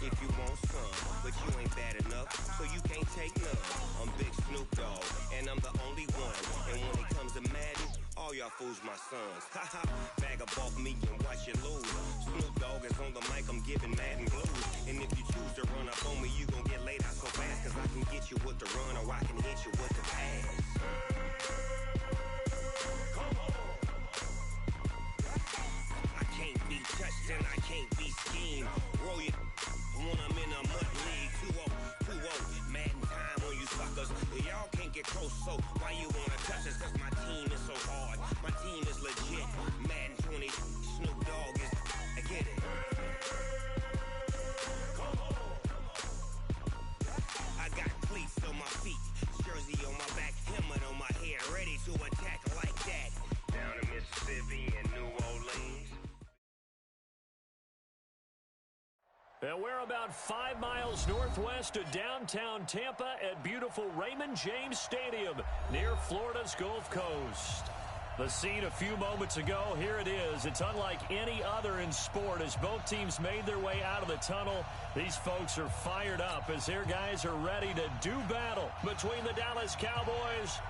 if you want some. But you ain't bad enough, so you can't take none. I'm Big Snoop Dogg, and I'm the only one. And when it comes to Madden, all y'all fools my sons. Haha, bag up off me and watch you lose. Snoop Dogg is on the mic, I'm giving Madden blues. And if you choose to run up on me, you gon' get laid out so fast. Cause I can get you with the run or I can hit you with the pass. I can't be touched and I can't be schemed. Roll you when I'm in a mud league. 2-0, Madden time on you suckers. Y'all can't get close, so why you wanna touch us? Cause my team is so hard, my team is legit. Madden 20, Snoop Dogg is, I get it. I got cleats on my feet, jersey on my back, helmet on my head, ready to attack like that. Down in Mississippi and New Orleans. And we're about 5 miles northwest of downtown Tampa at beautiful Raymond James Stadium near Florida's Gulf Coast. The scene a few moments ago, here it is. It's unlike any other in sport as both teams made their way out of the tunnel. These folks are fired up as their guys are ready to do battle between the Dallas Cowboys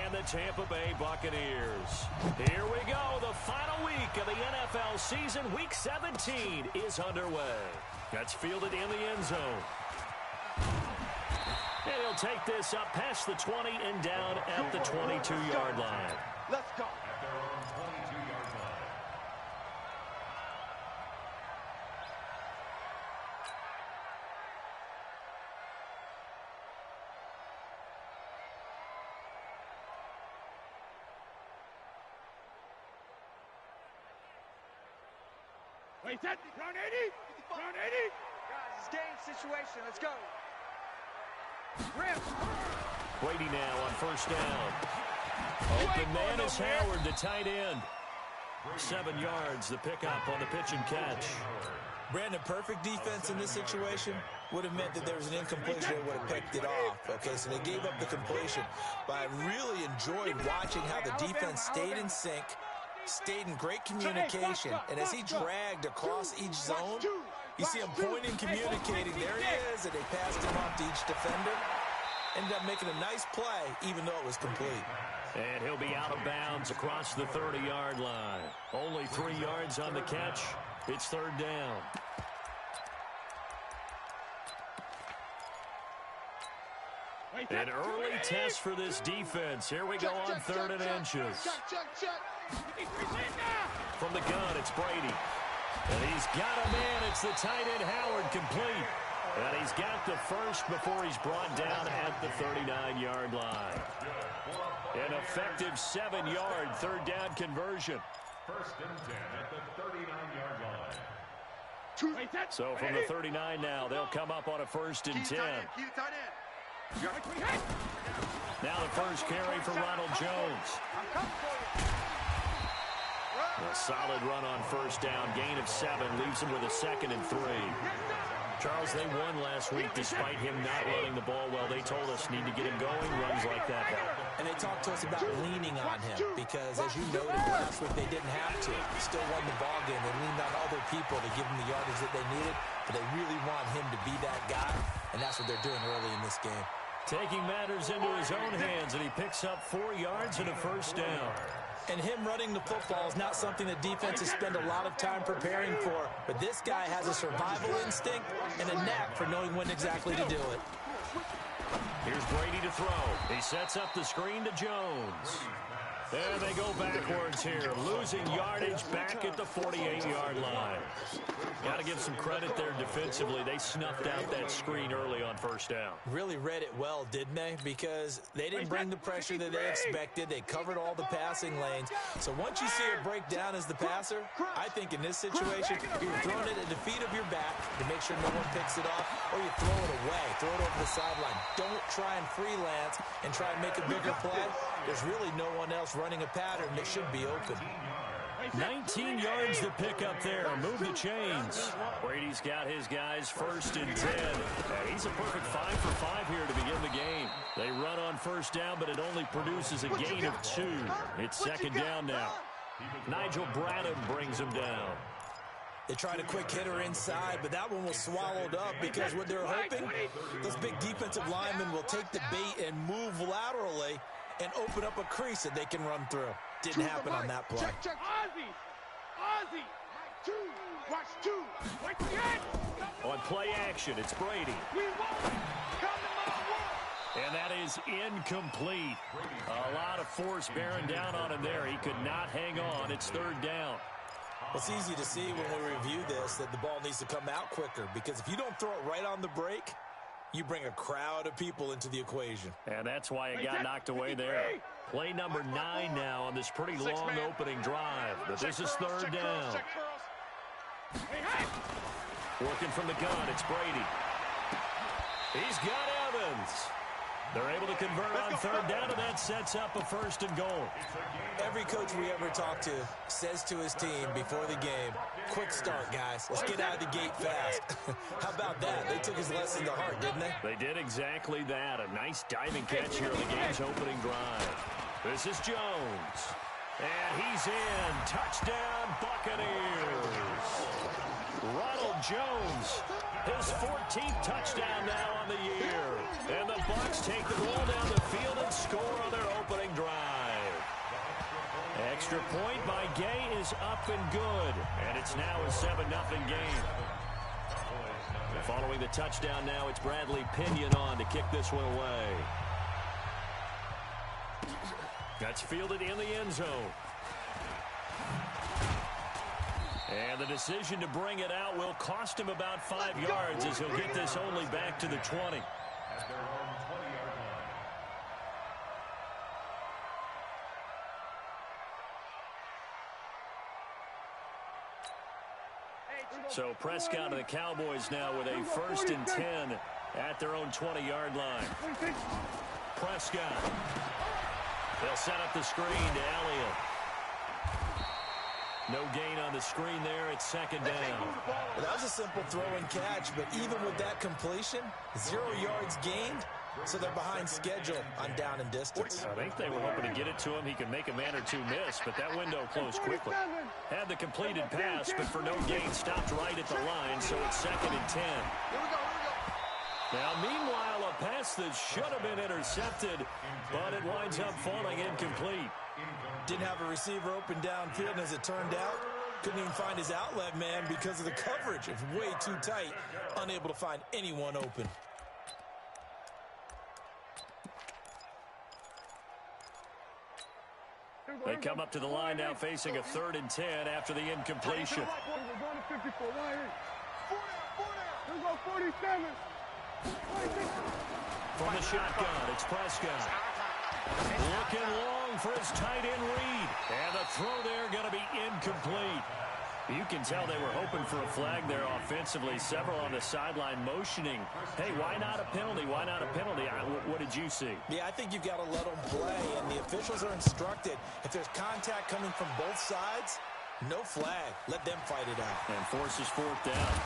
and the Tampa Bay Buccaneers. Here we go. The final week of the NFL season, Week 17, is underway. That's fielded in the end zone. And he'll take this up past the 20 and down at the 22-yard line. Let's go. At their own 22-yard line. Wait, set. Round 80. Round 80. Guys, it's game situation. Let's go. Rip. Brady now on first down. Open man is Howard, the tight end. 7 yards, the pickup on the pitch and catch. Brandon, perfect defense in this situation would have meant that there was an incompletion. They would have picked it off. Okay, so they gave up the completion. But I really enjoyed watching how the defense stayed in sync, stayed in great communication. And as he dragged across each zone, you see him pointing, communicating. There he is, and they passed him off to each defender. Ended up making a nice play, even though it was complete. And he'll be out of bounds across the 30-yard line. Only 3 yards on the catch. It's third down. An early test for this defense. Here we go on 3rd and inches. From the gun, it's Brady. And he's got a man. It's the tight end, Howard, complete. And he's got the first before he's brought down at the 39-yard line. An effective 7-yard third down conversion. 1st and 10 at the 39-yard line. So from the 39 now, they'll come up on a 1st and 10. Now the first carry for Ronald Jones. A solid run on first down. Gain of 7 leaves him with a 2nd and 3. Charles, they won last week despite him not running the ball well. They told us need to get him going. Runs like that help. And they talked to us about leaning on him because, as you noted last week, they didn't have to. They still won the ball game. They leaned on other people to give them the yardage that they needed, but they really want him to be that guy, and that's what they're doing early in this game. Taking matters into his own hands, and he picks up 4 yards and a first down. And him running the football is not something that defenses spend a lot of time preparing for. But this guy has a survival instinct and a knack for knowing when exactly to do it. Here's Brady to throw. He sets up the screen to Jones. And they go backwards here, losing yardage back at the 48-yard line. Got to give some credit there defensively. They snuffed out that screen early on first down. Really read it well, didn't they? Because they didn't bring the pressure that they expected. They covered all the passing lanes. So once you see it break down as the passer, I think in this situation, you're throwing it at the feet of your back to make sure no one picks it off, or you throw it away, throw it over the sideline. Don't try and freelance and try and make a bigger play. There's really no one else running a pattern that should be open. 19 yards to pick up there. Move the chains. Brady's got his guys 1st and 10. And he's a perfect 5 for 5 here to begin the game. They run on first down, but it only produces a gain of 2. It's 2nd down now. Nigel Bradham brings him down. They tried a quick hitter inside, but that one was swallowed up because what they're hoping, those big defensive linemen will take the bait and move laterally and open up a crease that they can run through. Didn't happen on that play. Check. Ozzy. Two. Watch two. Wait the end. On play action, it's Brady. We won't. Come to my world. And that is incomplete. A lot of force bearing down on him there. He could not hang on. It's third down. It's easy to see when we review this that the ball needs to come out quicker, because if you don't throw it right on the break, you bring a crowd of people into the equation. And that's why it got knocked away there. Play number 9 now on this pretty long opening drive. But this is third down. Working from the gun, it's Brady. He's got Evans. They're able to convert on third down, and that sets up a first and goal. Every coach we ever talk to says to his team before the game, quick start, guys. Let's get out of the gate fast. How about that? They took his lesson to heart, didn't they? They did exactly that. A nice diving catch here on the game's opening drive. This is Jones. And he's in. Touchdown, Buccaneers. Ronald Jones, his 14th touchdown now on the year. And the Bucs take the ball down the field and score on their opening drive. Extra point by Gay is up and good. And it's now a 7-0 game. Following the touchdown now, it's Bradley Pinion on to kick this one away. That's fielded in the end zone. And the decision to bring it out will cost him about 5 yards, as he'll get this only back to the 20. At their own 20-yard line. So Prescott and the Cowboys now with a 1st and 10 at their own 20-yard line. Prescott. They'll set up the screen to Elliott. No gain on the screen there. It's second down. Well, that was a simple throw and catch, but even with that completion, 0 yards gained, so they're behind schedule on down and distance. I think they were hoping to get it to him. He could make a man or two miss, but that window closed quickly. Had the completed pass, but for no gain, stopped right at the line, so it's second and 10. Now, meanwhile, a pass that should have been intercepted, but it winds up falling incomplete. Didn't have a receiver open downfield, and as it turned out, couldn't even find his outlet man because of the coverage. It's way too tight, unable to find anyone open. They come up to the line now facing a 3rd and 10 after the incompletion. From the shotgun, it's Prescott. Looking long for his tight end read. And the throw there going to be incomplete. You can tell they were hoping for a flag there offensively. Several on the sideline motioning. Hey, why not a penalty? Why not a penalty? What did you see? Yeah, I think you've got to let them play, and the officials are instructed. If there's contact coming from both sides, no flag. Let them fight it out. And forces 4th down.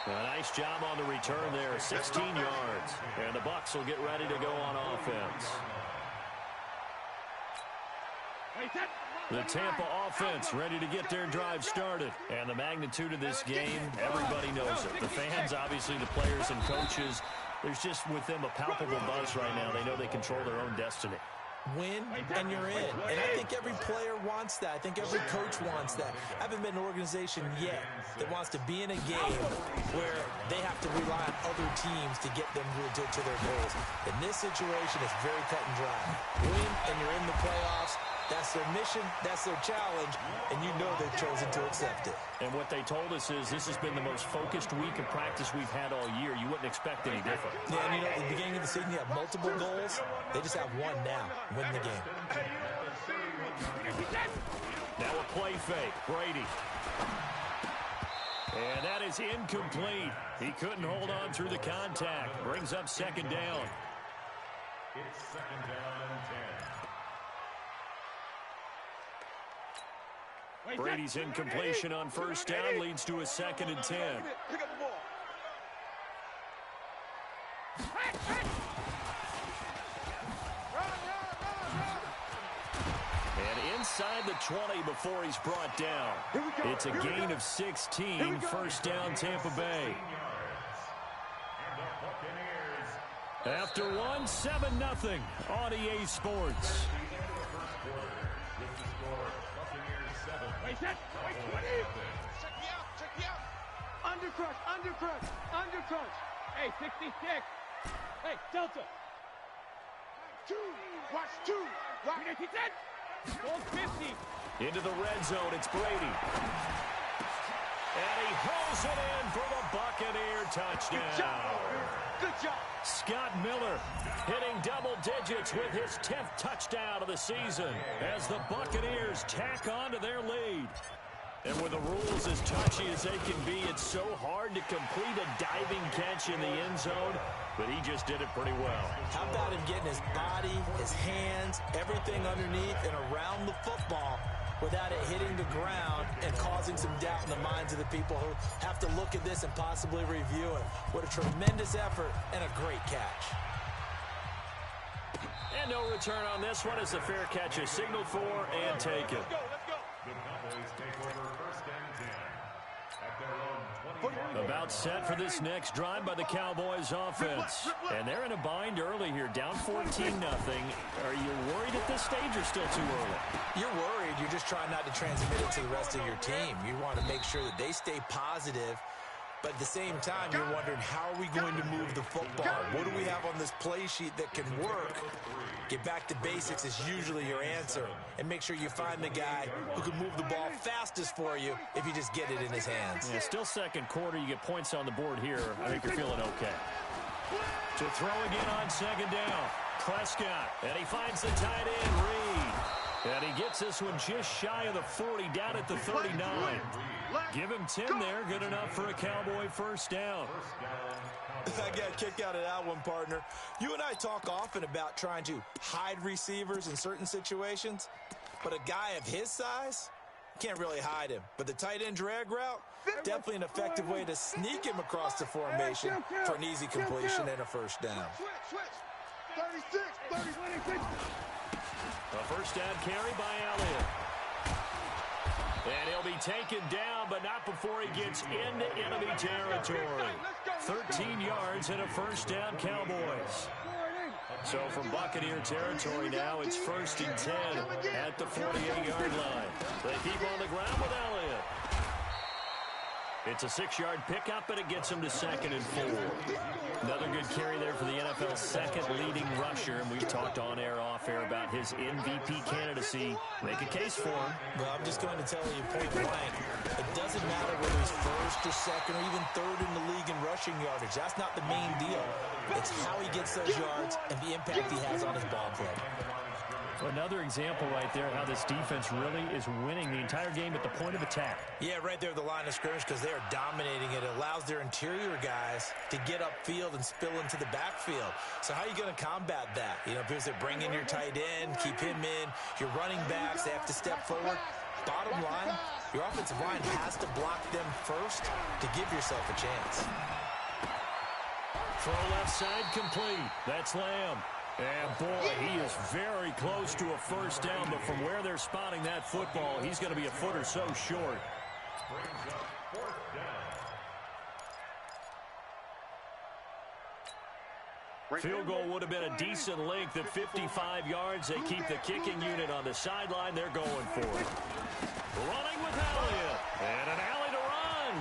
A nice job on the return there, 16 yards. And the Bucs will get ready to go on offense. The Tampa offense ready to get their drive started. And the magnitude of this game, everybody knows it. The fans, obviously the players and coaches, there's just with them a palpable buzz right now. They know they control their own destiny. Win, and you're in. And I think every player wants that. I think every coach wants that. I haven't been an organization yet that wants to be in a game where they have to rely on other teams to get them to their goals. In this situation, it's very cut and dry. Win, and you're in the playoffs. That's their mission, that's their challenge, and you know they've chosen to accept it. And what they told us is this has been the most focused week of practice we've had all year. You wouldn't expect any different. Yeah, and you know, at the beginning of the season, you have multiple goals. They just have one now, win the game. Now a play fake, Brady. And that is incomplete. He couldn't hold on through the contact. Brings up second down. It's second down and 10. Brady's incompletion on first down leads to a 2nd and 10. Pick up the ball. And inside the 20 before he's brought down. It's a gain of 16, first down Tampa Bay. After one, 7-0 on EA Sports. Wait, set. Wait, 20. Check me out. Undercrush. Hey, 66. Hey, Delta. 2. Watch 2. Watch. He said. Goal 50. Into the red zone, it's Brady. And he hauls it in for the Buccaneer touchdown. Good job. Scott Miller hitting double digits with his 10th touchdown of the season as the Buccaneers tack on to their lead. And with the rules as touchy as they can be, it's so hard to complete a diving catch in the end zone, but he just did it pretty well. How about him getting his body, his hands, everything underneath and around the football without it hitting the ground and causing some doubt in the minds of the people who have to look at this and possibly review it. What a tremendous effort and a great catch. And no return on this one as the fair catch is signaled for and taken. Let's go. The Cowboys take over first and 10 at their own 20. About set for this next drive by the Cowboys offense. And they're in a bind early here, down 14-0. Are you worried at this stage or still too early? You're worried. You're just trying not to transmit it to the rest of your team. You want to make sure that they stay positive. But at the same time, you're wondering, how are we going to move the football? What do we have on this play sheet that can work? Get back to basics is usually your answer. And make sure you find the guy who can move the ball fastest for you if you just get it in his hands. Yeah, still second quarter. You get points on the board here. I think you're feeling okay. To throw again on second down. Prescott. And he finds the tight end, Reed. And he gets this one just shy of the 40, down at the 39. Give him 10 there, good enough for a Cowboy first down. I got a kick out of that one, partner. You and I talk often about trying to hide receivers in certain situations, but a guy of his size, can't really hide him. But the tight end drag route, definitely an effective way to sneak him across the formation for an easy completion and a first down. Switch. 36. A first down carry by Elliott. And he'll be taken down, but not before he gets into enemy territory. 13 yards and a first down, Cowboys. So from Buccaneer territory now, it's first and 10 at the 48-yard line. They keep on the ground with Elliott. It's a 6-yard pickup, and it gets him to second and 4. Another good carry there for the NFL's second leading rusher, and we've talked on air, off air about his MVP candidacy. Make a case for him. Well, I'm just going to tell you point blank, it doesn't matter whether he's first or second or even third in the league in rushing yardage. That's not the main deal. It's how he gets those yards and the impact he has on his ball play. Another example right there how this defense really is winning the entire game at the point of attack. Yeah, right there at the line of scrimmage, because they are dominating it. It allows their interior guys to get upfield and spill into the backfield. So how are you going to combat that? You know, if there's a bring in your tight end, keep him in, your running backs, they have to step forward. Bottom line, your offensive line has to block them first to give yourself a chance. Throw left side complete. That's Lamb. And boy, he is very close to a first down, but from where they're spotting that football, he's going to be a foot or so short. Field goal would have been a decent length at 55 yards. They keep the kicking unit on the sideline. They're going for it. Running with Elliott. And an alley to run.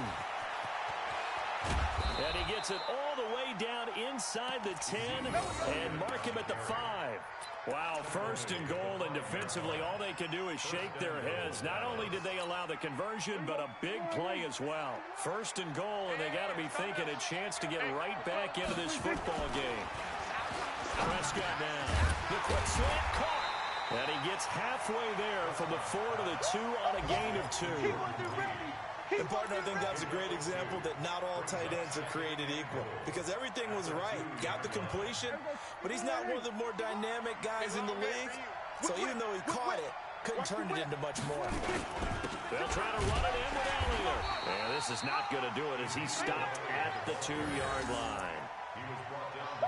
And he gets it all the way down inside the 10 and mark him at the 5. Wow, first and goal, and defensively all they can do is shake their heads. Not only did they allow the conversion, but a big play as well. First and goal, and they got to be thinking a chance to get right back into this football game. Prescott down. The quick slant caught. And he gets halfway there from the 4 to the 2 on a gain of 2. And, partner, I think that's a great example that not all tight ends are created equal, because everything was right. Got the completion, but he's not one of the more dynamic guys in the league. So even though he caught it, couldn't turn it into much more. They'll try to run it in with Elliott. And this is not going to do it as he stopped at the 2-yard line.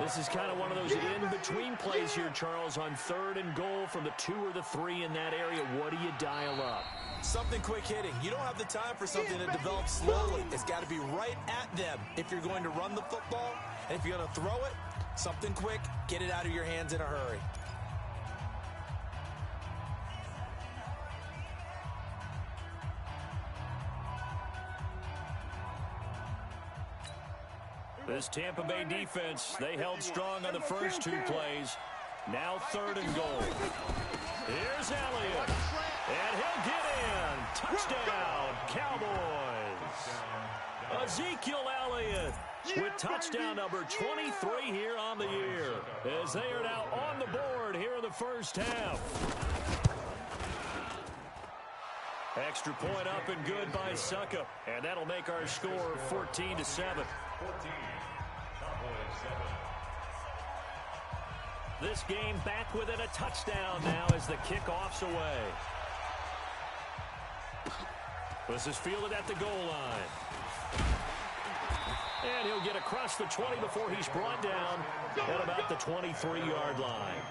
This is kind of one of those in-between plays here, Charles, on 3rd and goal from the 2 or the 3 in that area. What do you dial up? Something quick hitting. You don't have the time for something that develops slowly. It's got to be right at them if you're going to run the football. And if you're going to throw it, something quick, get it out of your hands in a hurry. This Tampa Bay defense, they held strong on the first 2 plays. Now 3rd and goal. Here's Elliott. And he'll get in. Touchdown, Cowboys. Ezekiel Elliott with touchdown number 23 here on the year, as they are now on the board here in the first half. Extra point up and good by Suckup. And that'll make our score 14-7. This game back within a touchdown now as the kickoff's away. This is fielded at the goal line. And he'll get across the 20 before he's brought down at about the 23-yard line.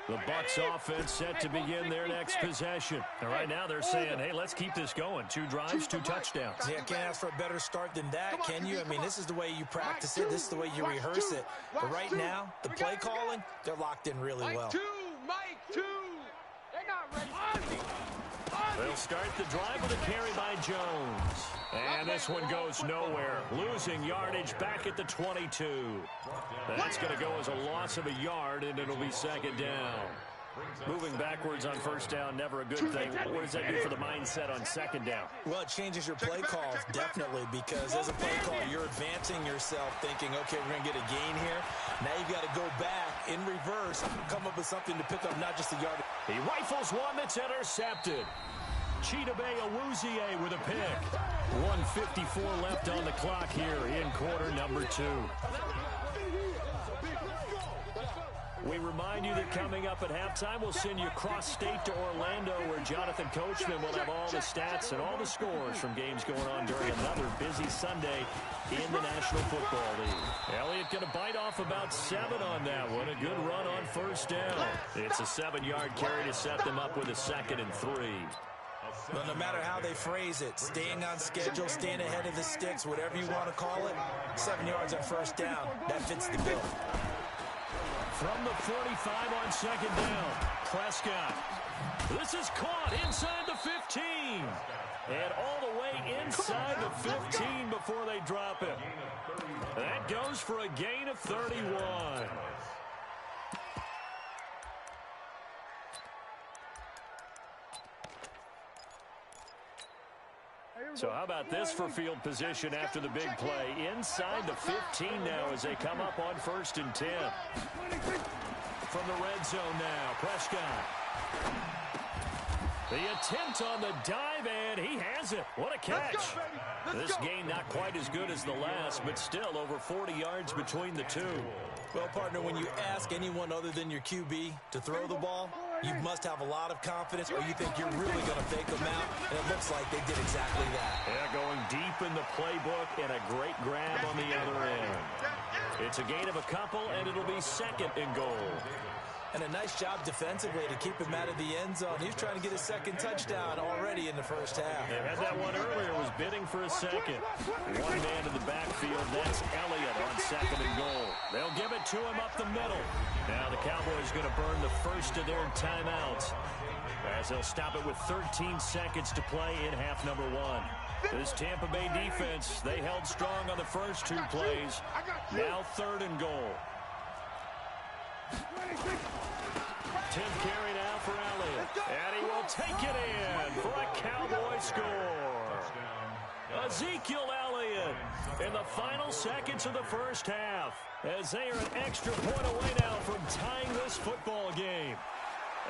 The Bucs offense set to begin their next possession. And right now they're saying, hey, let's keep this going. 2 drives, 2 touchdowns. Yeah, can't ask for a better start than that, can you? I mean, this is the way you practice it. This is the way you rehearse it. But right now, the play calling, they're locked in really well. Mike 2. They're not ready. They'll start the drive with a carry by Jones. And this one goes nowhere. Losing yardage back at the 22. That's going to go as a loss of a yard, and it'll be 2nd down. Moving backwards on 1st down, never a good thing. What does that do for the mindset on 2nd down? Well, it changes your play calls, definitely, because as a play call, you're advancing yourself thinking, okay, we're going to get a gain here. Now you've got to go back in reverse, come up with something to pick up, not just a yard. He rifles one that's intercepted. Chidobe Awuzie with a pick. 1:54 left on the clock here in quarter number 2. We remind you that coming up at halftime, we'll send you cross-state to Orlando, where Jonathan Coachman will have all the stats and all the scores from games going on during another busy Sunday in the National Football League. Elliott going to bite off about 7 on that one. A good run on 1st down. It's a 7-yard carry to set them up with a 2nd and 3. Well, no matter how they phrase it, staying on schedule, staying ahead of the sticks, whatever you want to call it, 7 yards on 1st down, that fits the bill. From the 45 on 2nd down, Prescott. This is caught inside the 15. And all the way inside the 15 before they drop it. That goes for a gain of 31. So how about this for field position after the big play? Inside the 15 now as they come up on 1st and 10. From the red zone now, Prescott. The attempt on the dive, and he has it. What a catch. This game not quite as good as the last, but still over 40 yards between the two. Well, partner, when you ask anyone other than your QB to throw the ball, you must have a lot of confidence, or you think you're really going to fake them out, and it looks like they did exactly that. Yeah, going deep in the playbook, and a great grab on the other end. It's a gain of a couple, and it'll be 2nd and goal. And a nice job defensively to keep him out of the end zone. He's trying to get a 2nd touchdown already in the 1st half. They had that one earlier, was bidding for a 2nd. One man in the backfield, that's Elliott on 2nd and goal. They'll give it to him up the middle. Now the Cowboys going to burn the first of their timeouts, as they'll stop it with 13 seconds to play in half number 1. This Tampa Bay defense, they held strong on the first 2 plays. Now 3rd and goal. 10th carry now for Elliott. And he will take it in for a Cowboy score. Ezekiel Elliott in the final seconds of the 1st half, as they are an extra point away now from tying this football game.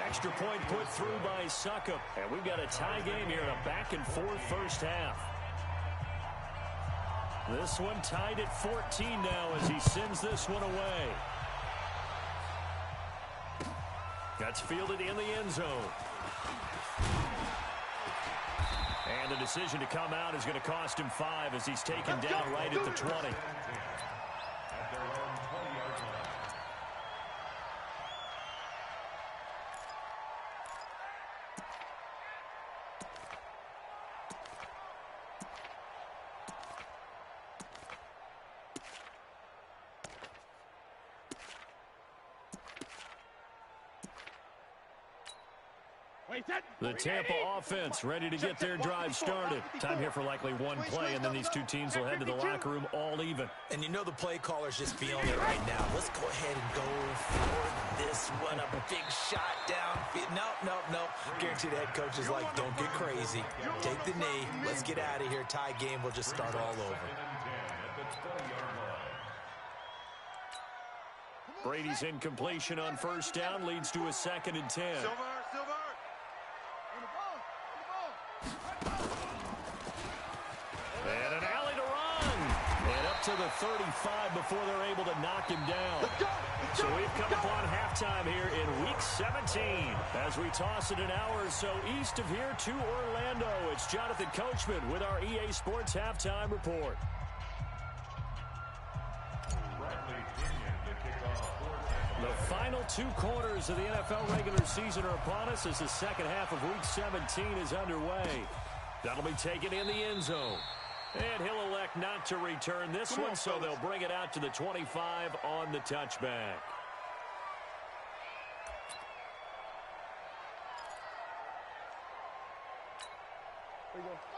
Extra point put through by Suckup. And we've got a tie game here in a back-and-forth 1st half. This one tied at 14 now as he sends this one away. That's fielded in the end zone. And the decision to come out is going to cost him 5 as he's taken down right at the 20. At their own 20-yard line. The Tampa offense ready to get their drive started. Time here for likely one play, and then these two teams will head to the locker room all even. And you know the play caller's just feeling it right now. Let's go ahead and go for this one. A big shot down. No. Guarantee the head coach is like, don't get crazy. Take the knee. Let's get out of here. Tie game. We'll just start all over. Brady's incompletion on first down leads to a 2nd and 10. And an alley to run. And up to the 35 before they're able to knock him down. So we've come upon halftime here in Week 17. As we toss it an hour or so east of here to Orlando, it's Jonathan Coachman with our EA Sports Halftime Report. The final 2 quarters of the NFL regular season are upon us as the second half of Week 17 is underway. That'll be taken in the end zone. And he'll elect not to return this one, so they'll bring it out to the 25 on the touchback.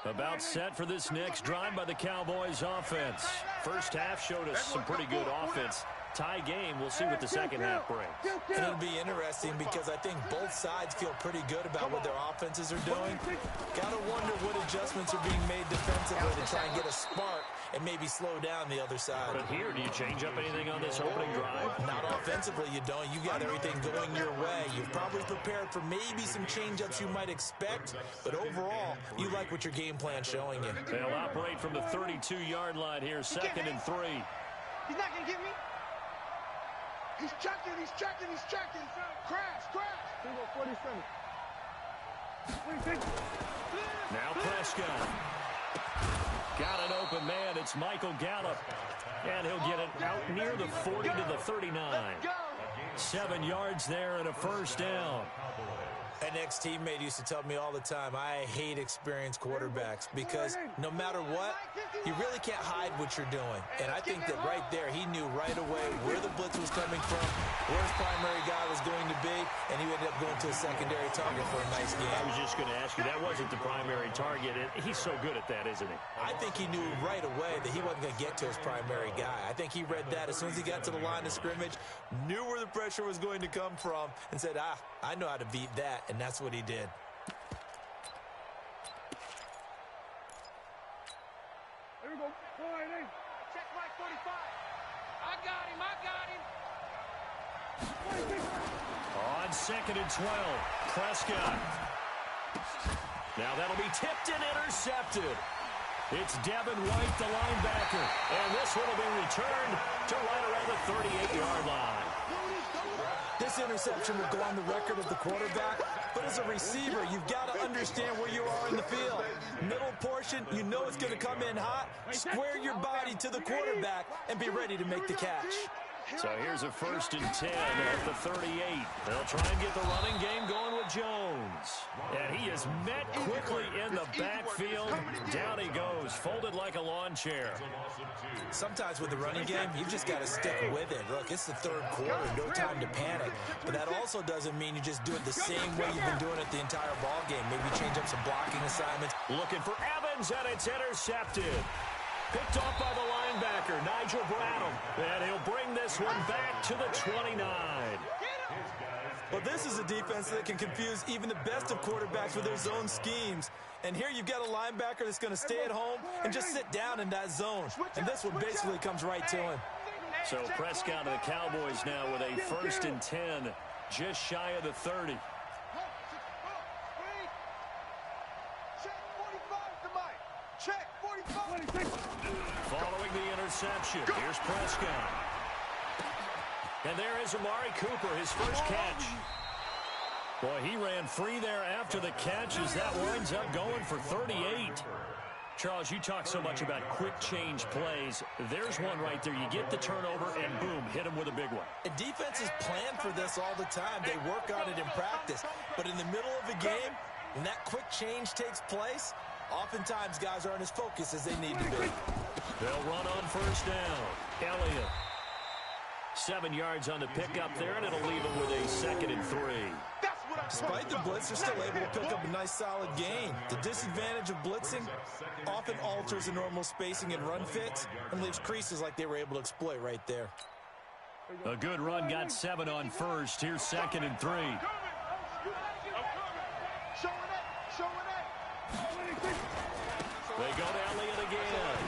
About set for this next drive by the Cowboys offense. First half showed us some pretty good offense. Tie game. We'll see what the second half brings. And it'll be interesting because I think both sides feel pretty good about what their offenses are doing. Gotta wonder what adjustments are being made defensively to try and get a spark and maybe slow down the other side. But here, do you change up anything on this opening drive? Not offensively, you don't. You got everything going your way. You've probably prepared for maybe some change-ups you might expect, but overall, you like what your game plan's showing you. They'll operate from the 32-yard line here, 2nd and 3. He's not going to get me. He's checking. Crash. 47. Now Prescott. Got an open man. It's Michael Gallup. And he'll get it out near the 40 to the 39. 7 yards there and a first down. An ex-teammate used to tell me all the time, I hate experienced quarterbacks because no matter what, you really can't hide what you're doing. And I think that right there, he knew right away where the blitz was coming from, where his primary guy was going to be, and he ended up going to a secondary target for a nice game. I was just going to ask you, that wasn't the primary target. He's so good at that, isn't he? I think he knew right away that he wasn't going to get to his primary guy. I think he read that as soon as he got to the line of scrimmage, knew where the pressure was going to come from, and said, I know how to beat that. And that's what he did. There we go. Check my 45. I got him. On 2nd and 12, Prescott. Now that'll be tipped and intercepted. It's Devin White, the linebacker. And this one will be returned to right around the 38-yard line. This interception will go on the record of the quarterback, but as a receiver, you've got to understand where you are in the field. Middle portion, you know it's going to come in hot. Square your body to the quarterback and be ready to make the catch. So here's a 1st and 10 at the 38. They'll try and get the running game going with Jones. And he is met quickly in the backfield. Down he goes, folded like a lawn chair. Sometimes with the running game, you've just got to stick with it. Look, it's the 3rd quarter, no time to panic. But that also doesn't mean you just do it the same way you've been doing it the entire ball game. Maybe change up some blocking assignments. Looking for Evans, and it's intercepted. Picked off by the linebacker, Nigel Bradham. And he'll bring this one back to the 29. Well, this is a defense that can confuse even the best of quarterbacks with their zone schemes. And here you've got a linebacker that's going to stay at home and just sit down in that zone. And this one basically comes right to him. So Prescott and the Cowboys now with a 1st and 10, just shy of the 30. Check 45. Following the interception, here's Prescott. And there is Amari Cooper, his first catch. Boy, he ran free there after the catch as that winds up going for 38. Charles, you talk so much about quick change plays. There's one right there. You get the turnover, and boom, hit him with a big one. And defenses plan for this all the time. They work on it in practice. But in the middle of the game, when that quick change takes place, oftentimes guys aren't as focused as they need to be. They'll run on first down. Elliott. 7 yards on the pickup there, and it'll leave him with a 2nd and 3. Despite the blitz, they're still able to pick up a nice solid gain. The disadvantage of blitzing often alters the normal spacing and run fits and leaves creases like they were able to exploit right there. A good run, got 7 on first. Here's 2nd and 3. They go to Elliott again.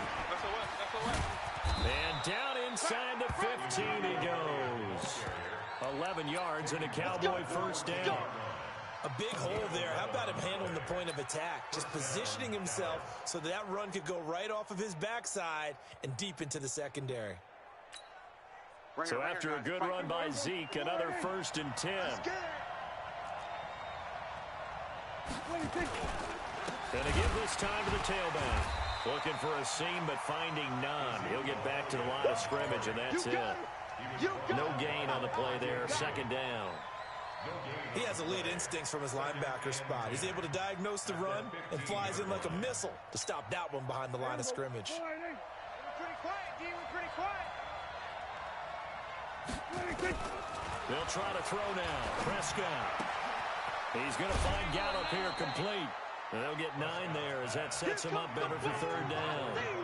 And down inside the 15 he goes. 11 yards and a Cowboy first down. A big hole there. How about him handling the point of attack? Just positioning himself so that run could go right off of his backside and deep into the secondary. So after a good run by Zeke, another 1st and 10. Gonna give this time to the tailback. Looking for a seam, but finding none. He'll get back to the line of scrimmage, and that's it. No gain on the play there. 2nd down. He has elite instincts from his linebacker spot. He's able to diagnose the run and flies in like a missile to stop that one behind the line of scrimmage. They'll try to throw now. Prescott. He's going to find Gallup here complete. They'll get 9 there as that sets him up better for 3rd down. A 9-yard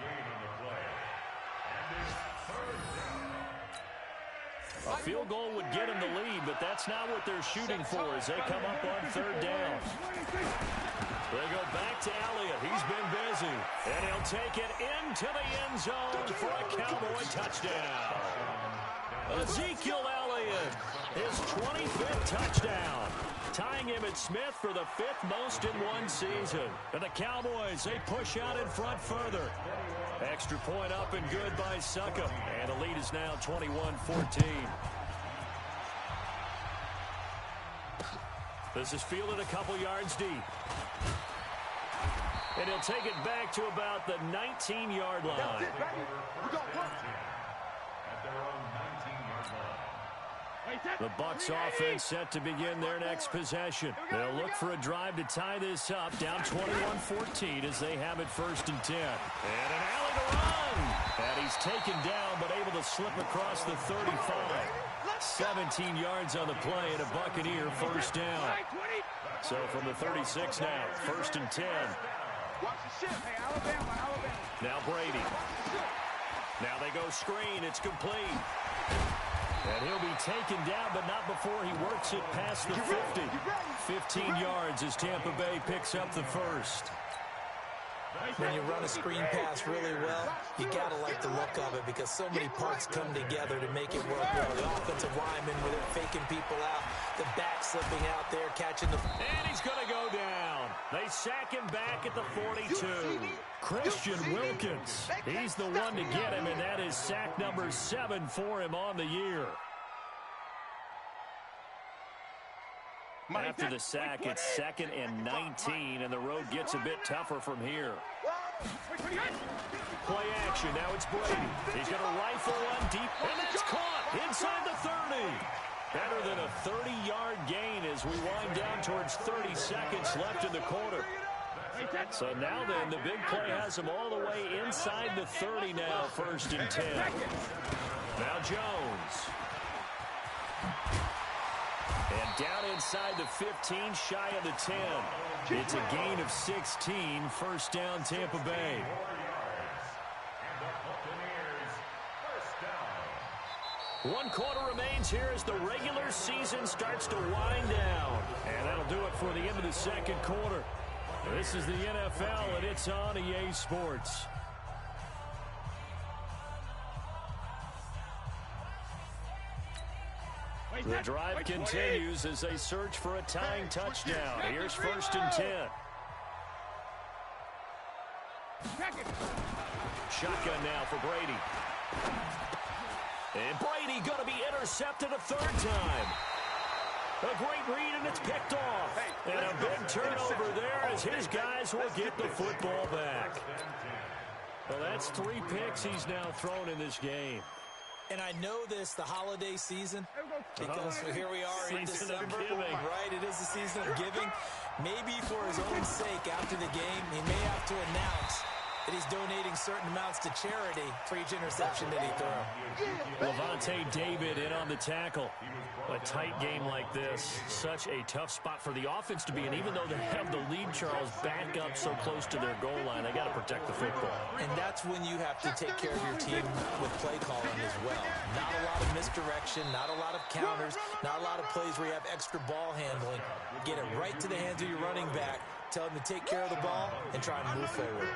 gain on the play. And it's 3rd down. A field goal would get him the lead, but that's not what they're shooting for as they come up on 3rd down. They go back to Elliott. He's been busy. And he'll take it into the end zone for a Cowboy touchdown. Ezekiel Elliott, his 25th touchdown. Tying him at Smith for the 5th most in one season. And the Cowboys, they push out in front further. Extra point up and good by Succop. And the lead is now 21-14. This is fielded a couple yards deep. And he'll take it back to about the 19-yard line. At their own 19-yard line. The Bucs offense set to begin their next possession. They'll look for a drive to tie this up, down 21-14 as they have it 1st and 10. And an alley to run. And he's taken down but able to slip across the 35. 17 yards on the play and a Buccaneer 1st down. So from the 36 now, 1st and 10. Now Brady. Now they go screen. It's complete. And he'll be taken down, but not before he works it past the 50. 15 yards as Tampa Bay picks up the 1st. When you run a screen pass really well, you got to like the look of it because so many parts come together to make it work well. The offensive lineman with it faking people out, the back slipping out there, catching the... And he's going to go down. They sack him back at the 42. Christian Wilkins. He's the one to get him, and that is sack number 7 for him on the year. After the sack, it's 2nd and 19, and the road gets a bit tougher from here. Play action. Now it's Brady. He's going to rifle one deep, and that's caught inside the 30. Better than a 30-yard gain as we wind down towards 30 seconds left in the quarter. So now then, the big play has him all the way inside the 30 now, 1st and 10. Now Jones. And down inside the 15, shy of the 10. It's a gain of 16, 1st down Tampa Bay. 1 quarter remains here as the regular season starts to wind down. And that'll do it for the end of the 2nd quarter. This is the NFL, and it's on EA Sports. The drive continues as they search for a tying touchdown. Here's 1st and 10. Shotgun now for Brady. And Brady going to be intercepted a 3rd time. A great read, and it's picked off. And a big turnover there as his guys will get the football back. Well, that's 3 picks he's now thrown in this game. And I know this, the holiday season, because here we are in December, right? It is the season of giving. Maybe for his own sake, after the game, he may have to announce that he's donating certain amounts to charity for each interception that he threw. Levante David in on the tackle. A tight game like this, such a tough spot for the offense to be in. Even though they have the lead, Charles, back up so close to their goal line, they got to protect the football. And that's when you have to take care of your team with play calling as well. Not a lot of misdirection, not a lot of counters, not a lot of plays where you have extra ball handling. Get it right to the hands of your running back. Tell him to take care of the ball and try and move forward.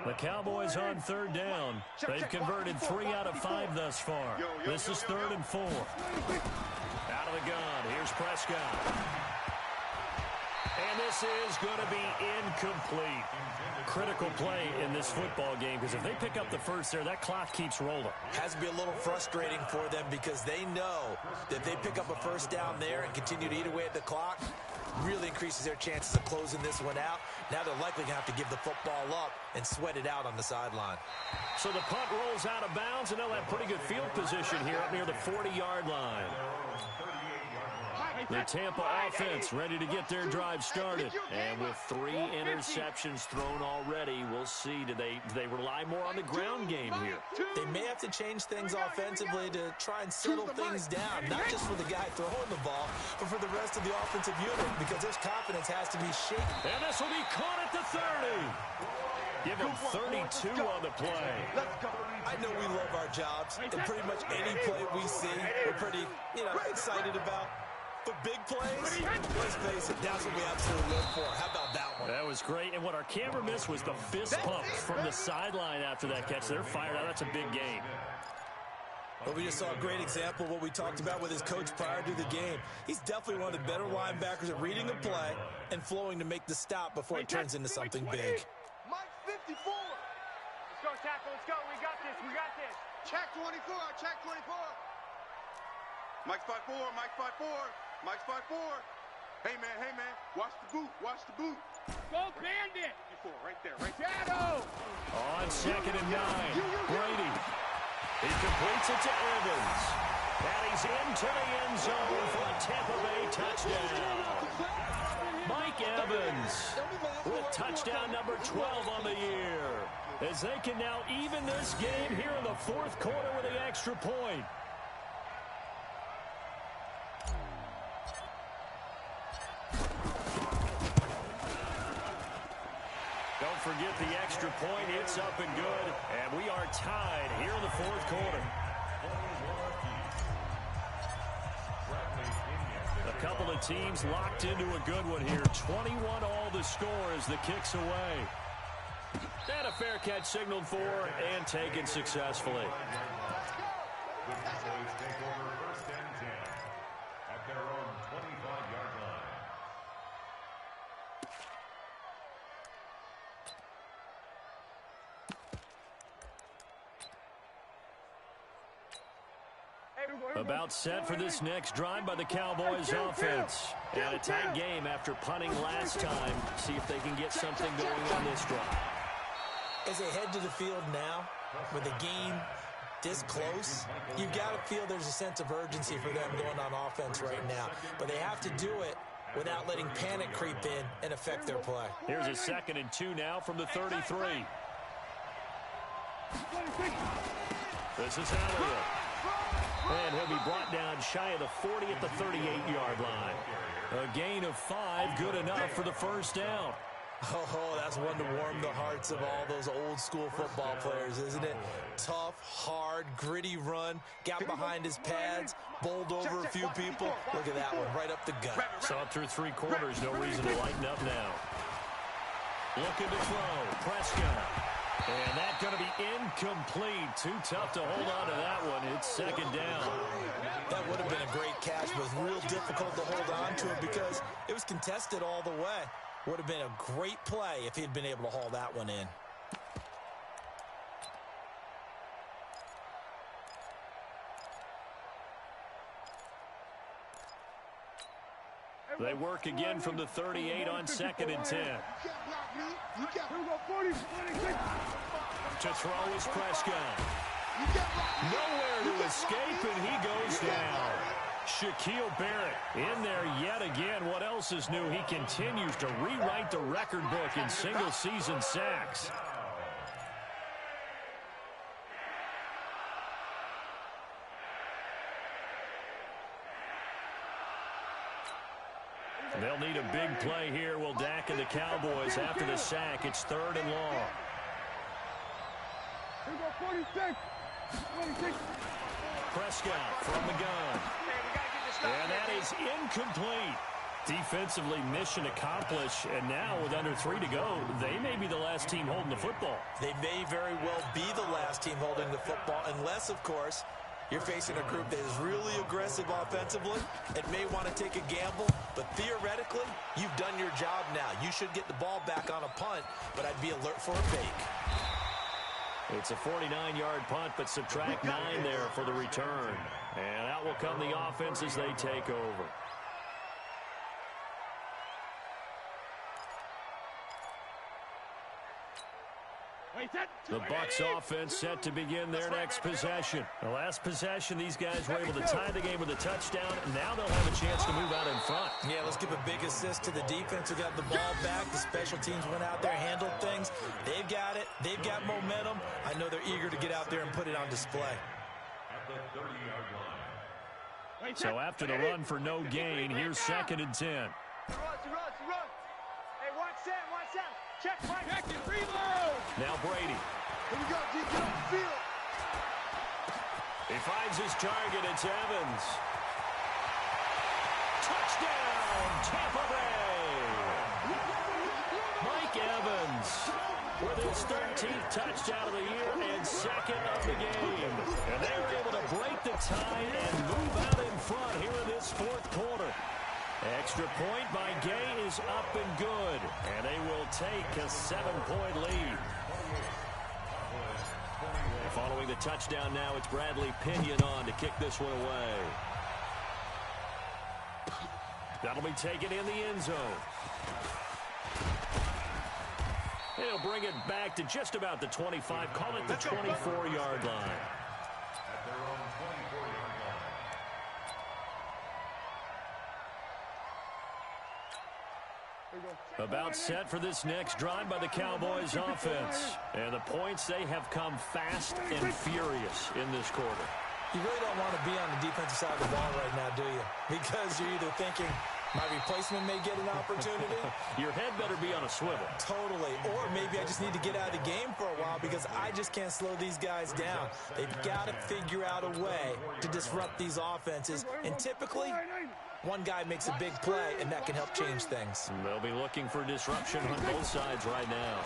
The Cowboys on 3rd down. They've converted 3 out of 5 thus far. This is 3rd and 4. Out of the gun. Here's Prescott. And this is going to be incomplete. Critical play in this football game, because if they pick up the first there, that clock keeps rolling. Has to be a little frustrating for them because they know that if they pick up a first down there and continue to eat away at the clock, really increases their chances of closing this one out. Now they're likely going to have to give the football up and sweat it out on the sideline. So the punt rolls out of bounds, and they'll have pretty good field position here up near the 40-yard line. The Tampa offense ready to get their drive started. And with 3 interceptions thrown already, we'll see. Do they rely more on the ground game here? They may have to change things offensively to try and settle things down. Not just for the guy throwing the ball, but for the rest of the offensive unit, because their confidence has to be shaken. And this will be caught at the 30. Give him 32 on the play. I know we love our jobs, and pretty much any play we see, we're pretty, excited about. But big plays, let's face it, that's what we absolutely live for. How about that one? That was great. And what our camera missed was the fist pumps from the sideline after that catch. They're fired out. That's a big game. Well, we just saw a great example of what we talked about with his coach prior to the game. He's definitely one of the better linebackers at reading a play and flowing to make the stop before it turns into something big. Mike 54. Let's go, tackle. Let's go. We got this. We got this. Check 24. Check 24. Mike's 5-4. Mike's 5-4. Mike's 5-4. Hey, man. Watch the boot. Watch the boot. Go, Bandit. 54. Right there. Right there. Shadow. On 2nd and 9. Brady. He completes it to Evans. And he's into the end zone for a Tampa Bay touchdown. Mike Evans with touchdown number 12 on the year, as they can now even this game here in the 4th quarter with the extra point. Don't forget the extra point. It's up and good. And we are tied here in the 4th quarter. A couple of teams locked into a good one here. 21 all the score as the kick's away. And a fair catch signaled for and taken successfully. About set for this next drive by the Cowboys offense. And a tight game after punting last time. See if they can get something going on this drive. As they head to the field now, with the game this close, you've got to feel there's a sense of urgency for them going on offense right now. But they have to do it without letting panic creep in and affect their play. Here's a 2nd and 2 now from the 33. This is Elliott. And he'll be brought down shy of the 40 at the 38-yard line. A gain of 5, good enough for the first down. Oh, that's one to warm the hearts of all those old-school football players, isn't it? Tough, hard, gritty run, got behind his pads, bowled over a few people. Look at that one, right up the gut. Saw it through 3 quarters, no reason to lighten up now. Looking to throw, Prescott. And that's going to be incomplete. Too tough to hold on to that one. It's 2nd down. That would have been a great catch, but it was real difficult to hold on to it because it was contested all the way. Would have been a great play if he'd been able to haul that one in. They work again from the 38 on 2nd and 10. To throw is Prescott. Nowhere to escape, and he goes down. Shaquille Barrett in there yet again. What else is new? He continues to rewrite the record book in single-season sacks. They'll need a big play here. Will Dak and the Cowboys after the sack. It's 3rd and long. Prescott from the gun. And that is incomplete. Defensively, mission accomplished. And now with under 3 to go, they may be the last team holding the football. They may very well be the last team holding the football, unless, of course, you're facing a group that is really aggressive offensively and may want to take a gamble. But theoretically, you've done your job now. You should get the ball back on a punt, but I'd be alert for a fake. It's a 49-yard punt, but subtract 9 there for the return. And out will come the offense as they take over. The Bucs offense set to begin their next possession. The last possession, these guys were able to tie the game with a touchdown, and now they'll have a chance to move out in front. Yeah, let's give a big assist to the defense who got the ball back. The special teams went out there, handled things. They've got it. They've got momentum. I know they're eager to get out there and put it on display. At the 30-yard line. So after the run for no gain, here's 2nd and 10. Hey, watch that. Check, Mike. Check it, reload. Now Brady. Here we go, G. Get on the field. He finds his target. It's Evans. Touchdown, Tampa Bay. Mike Evans with his 13th touchdown of the year and 2nd of the game. And they were able to break the tie and move out in front here in this 4th quarter. Extra point by Gay is up and good. And they will take a 7-point lead. Following the touchdown now, it's Bradley Pinion on to kick this one away. That'll be taken in the end zone. He'll bring it back to just about the 25. Call it the 24-yard line. At their own 24-yard line. About set for this next drive by the Cowboys offense. And the points, they have come fast and furious in this quarter. You really don't want to be on the defensive side of the ball right now, do you? Because you're either thinking, my replacement may get an opportunity. Your head better be on a swivel. Totally. Or maybe I just need to get out of the game for a while because I just can't slow these guys down. They've got to figure out a way to disrupt these offenses. And typically, one guy makes a big play, and that can help change things. They'll be looking for disruption on both sides right now.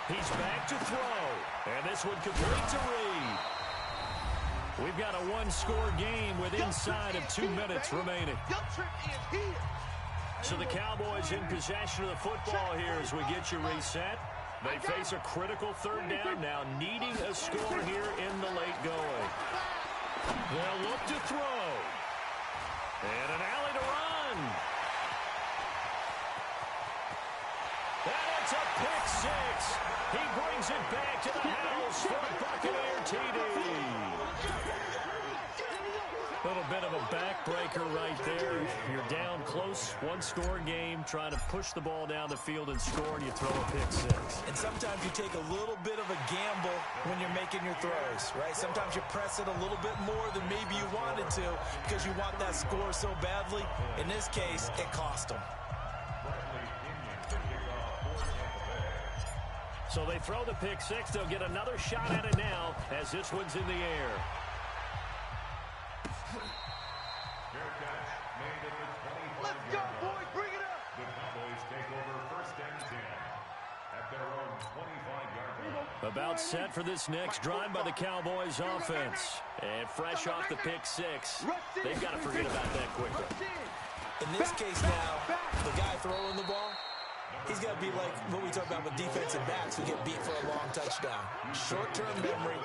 He's back to throw. And this one complete to Reed. We've got a one-score game with inside of 2 minutes remaining. So the Cowboys in possession of the football here as we get you reset. They face a critical 3rd down now, needing a score here in the late going. They'll look to throw. And an alley to run. And it's a pick 6. He brings it back to the house for a Buccaneer TD. A little bit of a backbreaker right there. You're down close, one-score game, trying to push the ball down the field and score, and you throw a pick 6. And sometimes you take a little bit of a gamble when you're making your throws, right? Sometimes you press it a little bit more than maybe you wanted to because you want that score so badly. In this case, it cost them. So they throw the pick 6. They'll get another shot at it now as this one's in the air. Let's go, boys. Bring it up. The Cowboys take over 1st and 10 at their own 25-yard line. About set for this next drive by the Cowboys offense. And fresh off the pick 6, they've got to forget about that quickly. In this case now, the guy throwing the ball, he's got to be like what we talk about with defensive backs who get beat for a long touchdown. Short-term memory,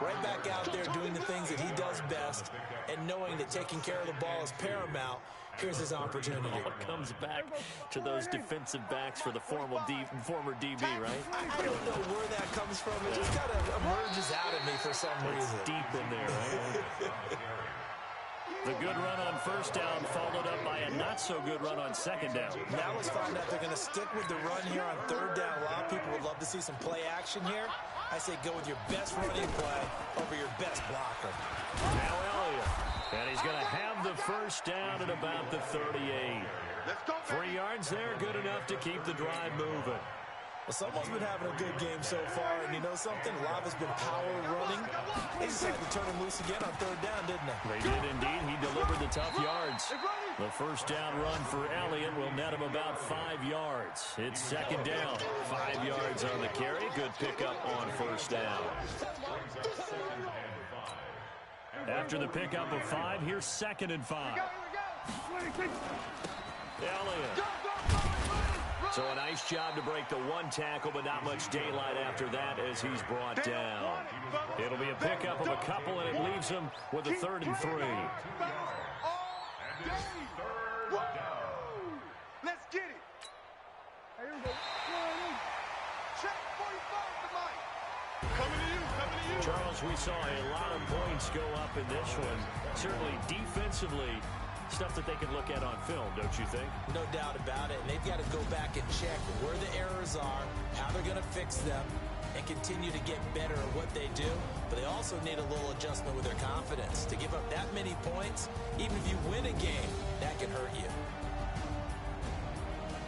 right back out there doing the things that he does best, and knowing that taking care of the ball is paramount. Here's his opportunity. It comes back to those defensive backs for the former DB, right? I don't know where that comes from. It just kind of emerges out of me for some reason. It's deep in there, right? The good run on first down followed up by a not-so-good run on second down. Now let's find out they're going to stick with the run here on third down. A lot of people would love to see some play action here. I say go with your best running play over your best blocker. Now Elliott. And he's going to have the first down at about the 38. 3 yards there, good enough to keep the drive moving. Well, someone's been having a good game so far, and you know something? A lot has been power running. They decided to turn him loose again on third down, didn't they? They did indeed. He delivered the tough yards. The first down run for Elliott will net him about 5 yards. It's second down. 5 yards on the carry. Good pickup on first down. After the pickup of 5, here's 2nd and 5. Elliott. So a nice job to break the one tackle, but not much daylight after that as he's brought down. It'll be a pickup of a couple, and it leaves him with a 3rd and 3. Let's get it. Here we go. Check 45 tonight. Coming to you. Charles, we saw a lot of points go up in this one. Certainly defensively, stuff that they can look at on film, don't you think? No doubt about it. And they've got to go back and check where the errors are, how they're going to fix them, and continue to get better at what they do. But they also need a little adjustment with their confidence. To give up that many points, even if you win a game, that can hurt you.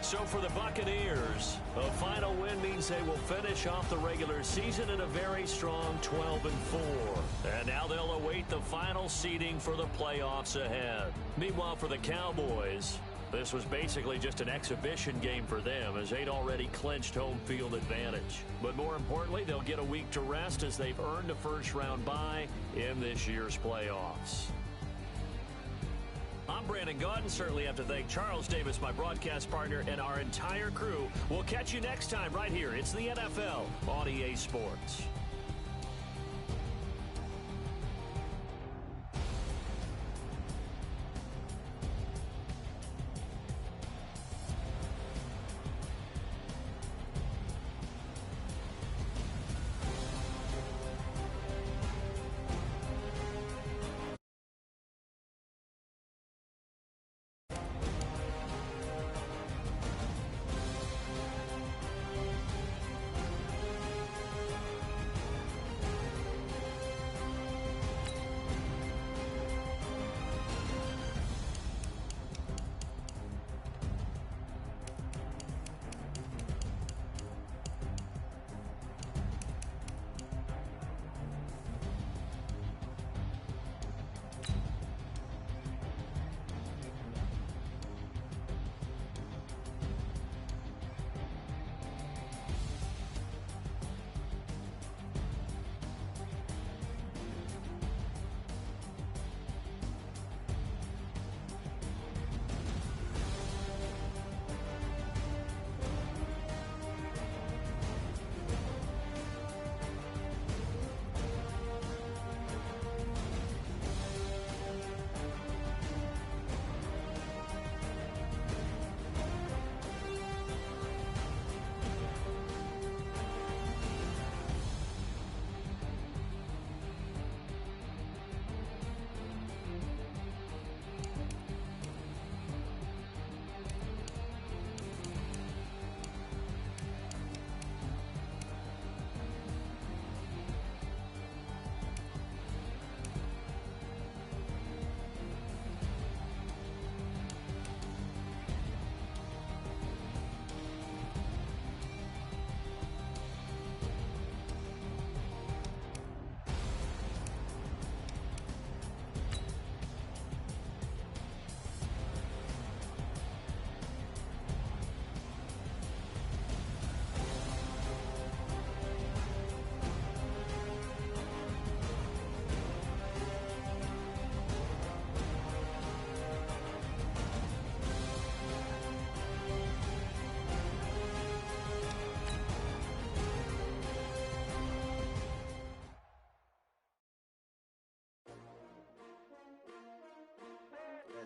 So for the Buccaneers, a final win means they will finish off the regular season in a very strong 12-4. And now they'll await the final seeding for the playoffs ahead. Meanwhile, for the Cowboys, this was basically just an exhibition game for them as they'd already clinched home field advantage. But more importantly, they'll get a week to rest as they've earned a first-round bye in this year's playoffs. I'm Brandon Gaudin. Certainly have to thank Charles Davis, my broadcast partner, and our entire crew. We'll catch you next time right here. It's the NFL on EA Sports.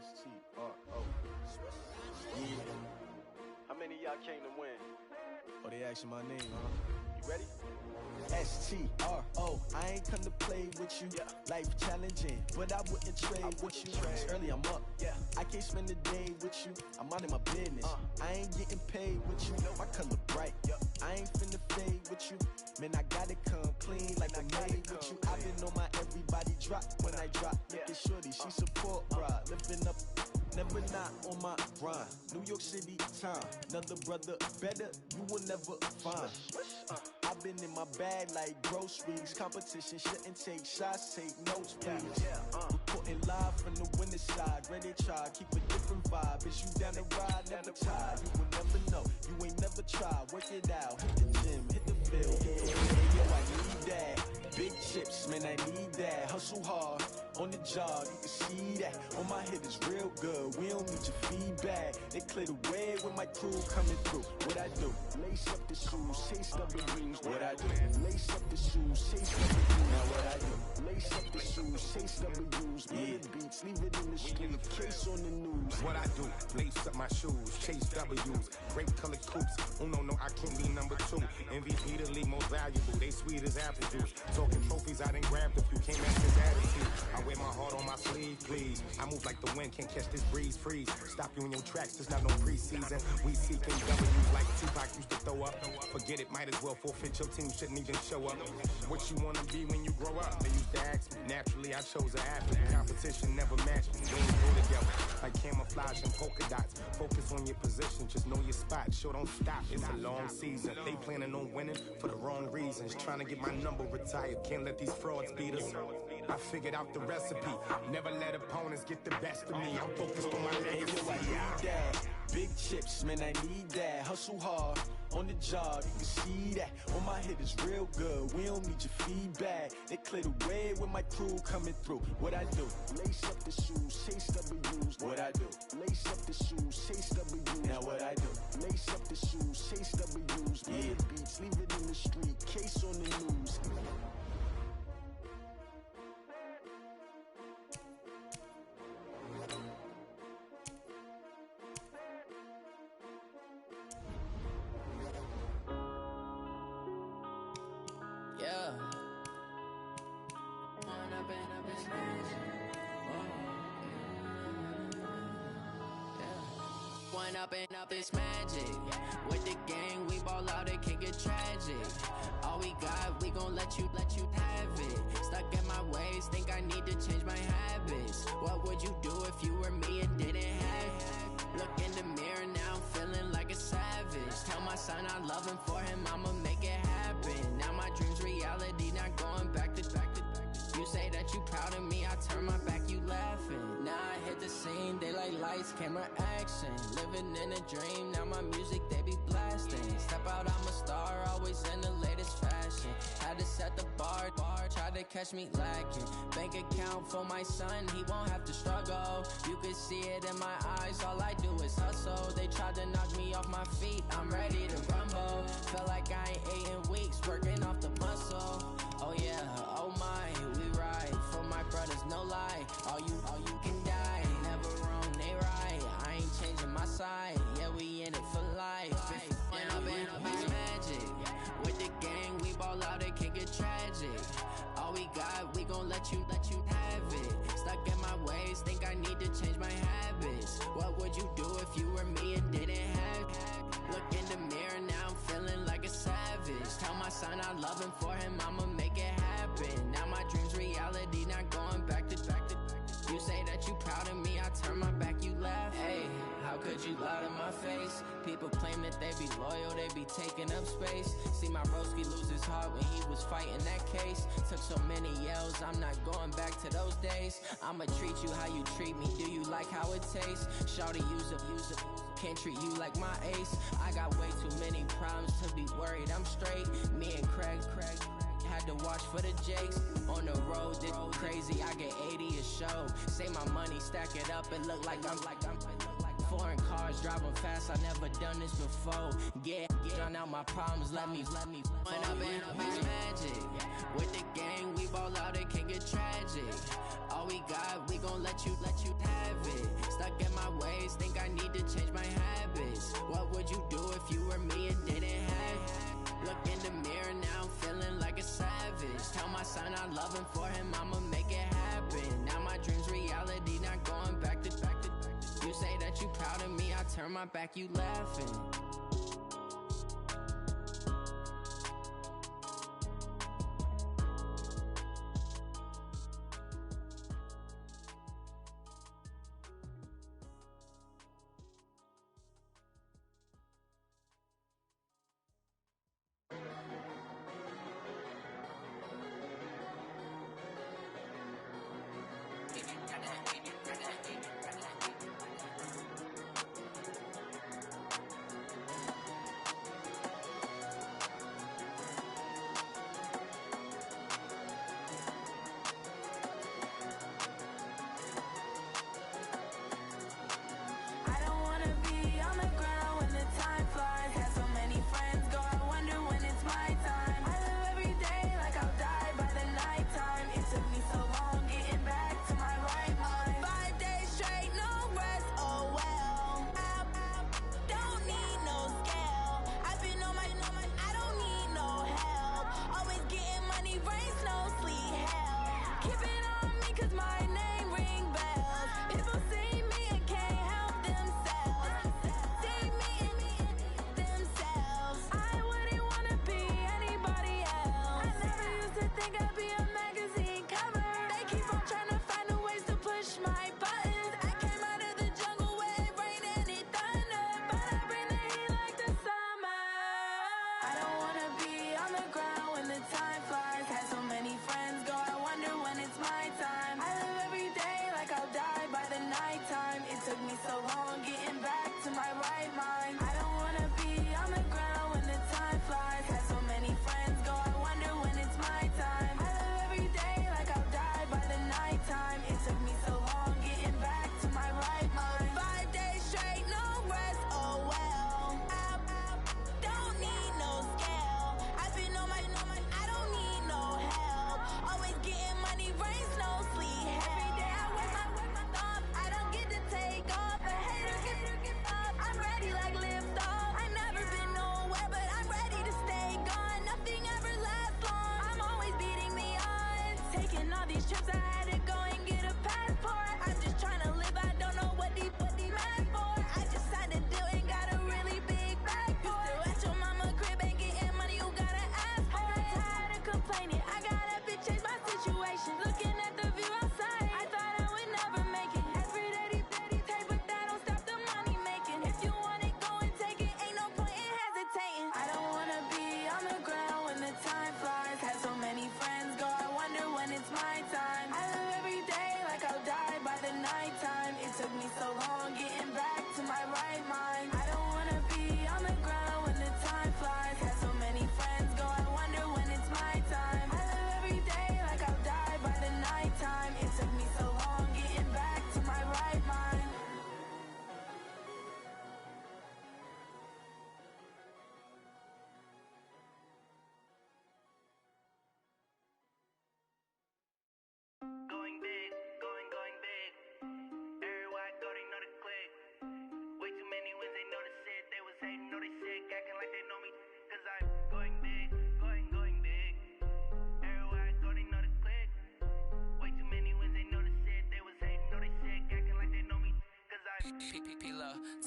S-T-R-O. Yeah. How many of y'all came to win? Oh, they asking my name, huh? You ready? S-T-R-O. I ain't come to play with you. Yeah. Life challenging, but I wouldn't trade with you. It's early, I'm up. Yeah. I can't spend the day with you. I'm minding my business. I ain't getting paid with you. My color bright. I ain't finna fade with you. Man, I gotta come clean like I made with you. I've been on my everybody drop when I drop. Look at shorty, she support bride. Living up, never not on my grind. New York City time. Another brother better, you will never find. I've been in my bag like groceries. Competition shouldn't take shots, take notes, please. Reporting live from the winning side. Ready to try, keep a different vibe. Is you down the ride, never tired. You will never know, you ain't never tried. Work it out, hit the gym, hit the field. Hey, yo, I need that. Big chips, man, I need that. Hustle hard, on the job, you can see that. On my head is real good, we don't need your feedback. They clear the way with my crew coming through. What I do? Lace up the shoes, chase up the rings. What I do? Lace up the shoes, chase up the rings. Now what I do? Lace up the shoes, chase up the rings. Million beats, leave it in the street, case on the news. What I do? Lace up my shoes, chase W's. Great colored coops. Oh no, I can't be number 2. MVP the league most valuable. They sweet as apple juice. Talking trophies, I done grabbed a few. Can't match this attitude. I wear my heart on my sleeve, please. I move like the wind, can't catch this breeze, freeze. Stop you in your tracks, there's not no preseason. We seeking W's like Tupac used to throw up. Forget it, might as well forfeit. Your team shouldn't even show up. What you wanna be when you grow up? They used to ask me. Naturally, I chose an athlete. Competition never matched me. We ain't go together like camouflage and polka dots. Focus on your position, just know your spot. Sure, don't stop. It's a long season. They planning on winning for the wrong reasons. Trying to get my number retired. Can't let these frauds beat us. I figured out the recipe. Never let opponents get the best of me. I'm focused on my legacy. I need that. Big chips, man, I need that. Hustle hard, on the job, you can see that. On my head is real good, we don't need your feedback. They clear the way with my crew coming through. What I do? Lace up the shoes, chase W's. What I do? Lace up the shoes, chase W's. Now what I do? Lace up the shoes, chase W's. Million beats, leave it in the street, case on the news. Up this magic. With the gang, we ball out, it can get tragic. All we got, we gon' let you have it. Stuck in my ways, think I need to change my habits. What would you do if you were me and didn't have it? Look in the mirror, now I'm feeling like a savage. Tell my son I love him, for him I'ma make it happen. Now my dream's reality, not going back to. You say that you proud of me, I turn my back, you laughing. Now I hit the scene, they like lights, camera, action. Living in a dream, now my music, they be blasting. Step out, I'm a star, always in the latest fashion. Had to set the bar, tried to catch me lacking. Bank account for my son, he won't have to struggle. You can see it in my eyes, all I do is hustle. They tried to knock me off my feet, I'm ready to rumble. Felt like I ain't ate in weeks, working off the muscle. Oh yeah, oh my, we ride for my brothers, no lie. All you can die, never wrong, they right. I ain't changing my side, yeah, we in it for life. And I've been magic. With the gang, we ball out, it can get tragic. All we got, we gon' let you have it. Stuck in my ways, think I need to change my habits. What would you do if you were me and didn't have it? Look in the mirror, now I'm feeling like a savage. Tell my son I love him, for him I'ma make it happen. Now my dream's reality, not going back to. You say that you proud of me, I turn my back, you laugh. Hey, how could you lie to my face? People claim that they be loyal, they be taking up space. See my broski lose his heart when he was fighting that case. Took so many yells, I'm not going back to those days. I'ma treat you how you treat me, do you like how it tastes? Shawty, use it, can't treat you like my ace. I got way too many problems to be worried, I'm straight. Me and Craig had to watch for the Jakes. On the road, this crazy, I get 80 a show. Say my money, stack it up, it look like I'm foreign cars, driving fast, I never done this before. Get done out my problems, let me When I've been magic. With the gang, we ball out, it can get tragic. All we got, we gon' let you have it. loving for him, I'ma make it happen. Now my dream's reality, not going back to. You say that you proud of me, I turn my back, you laughing.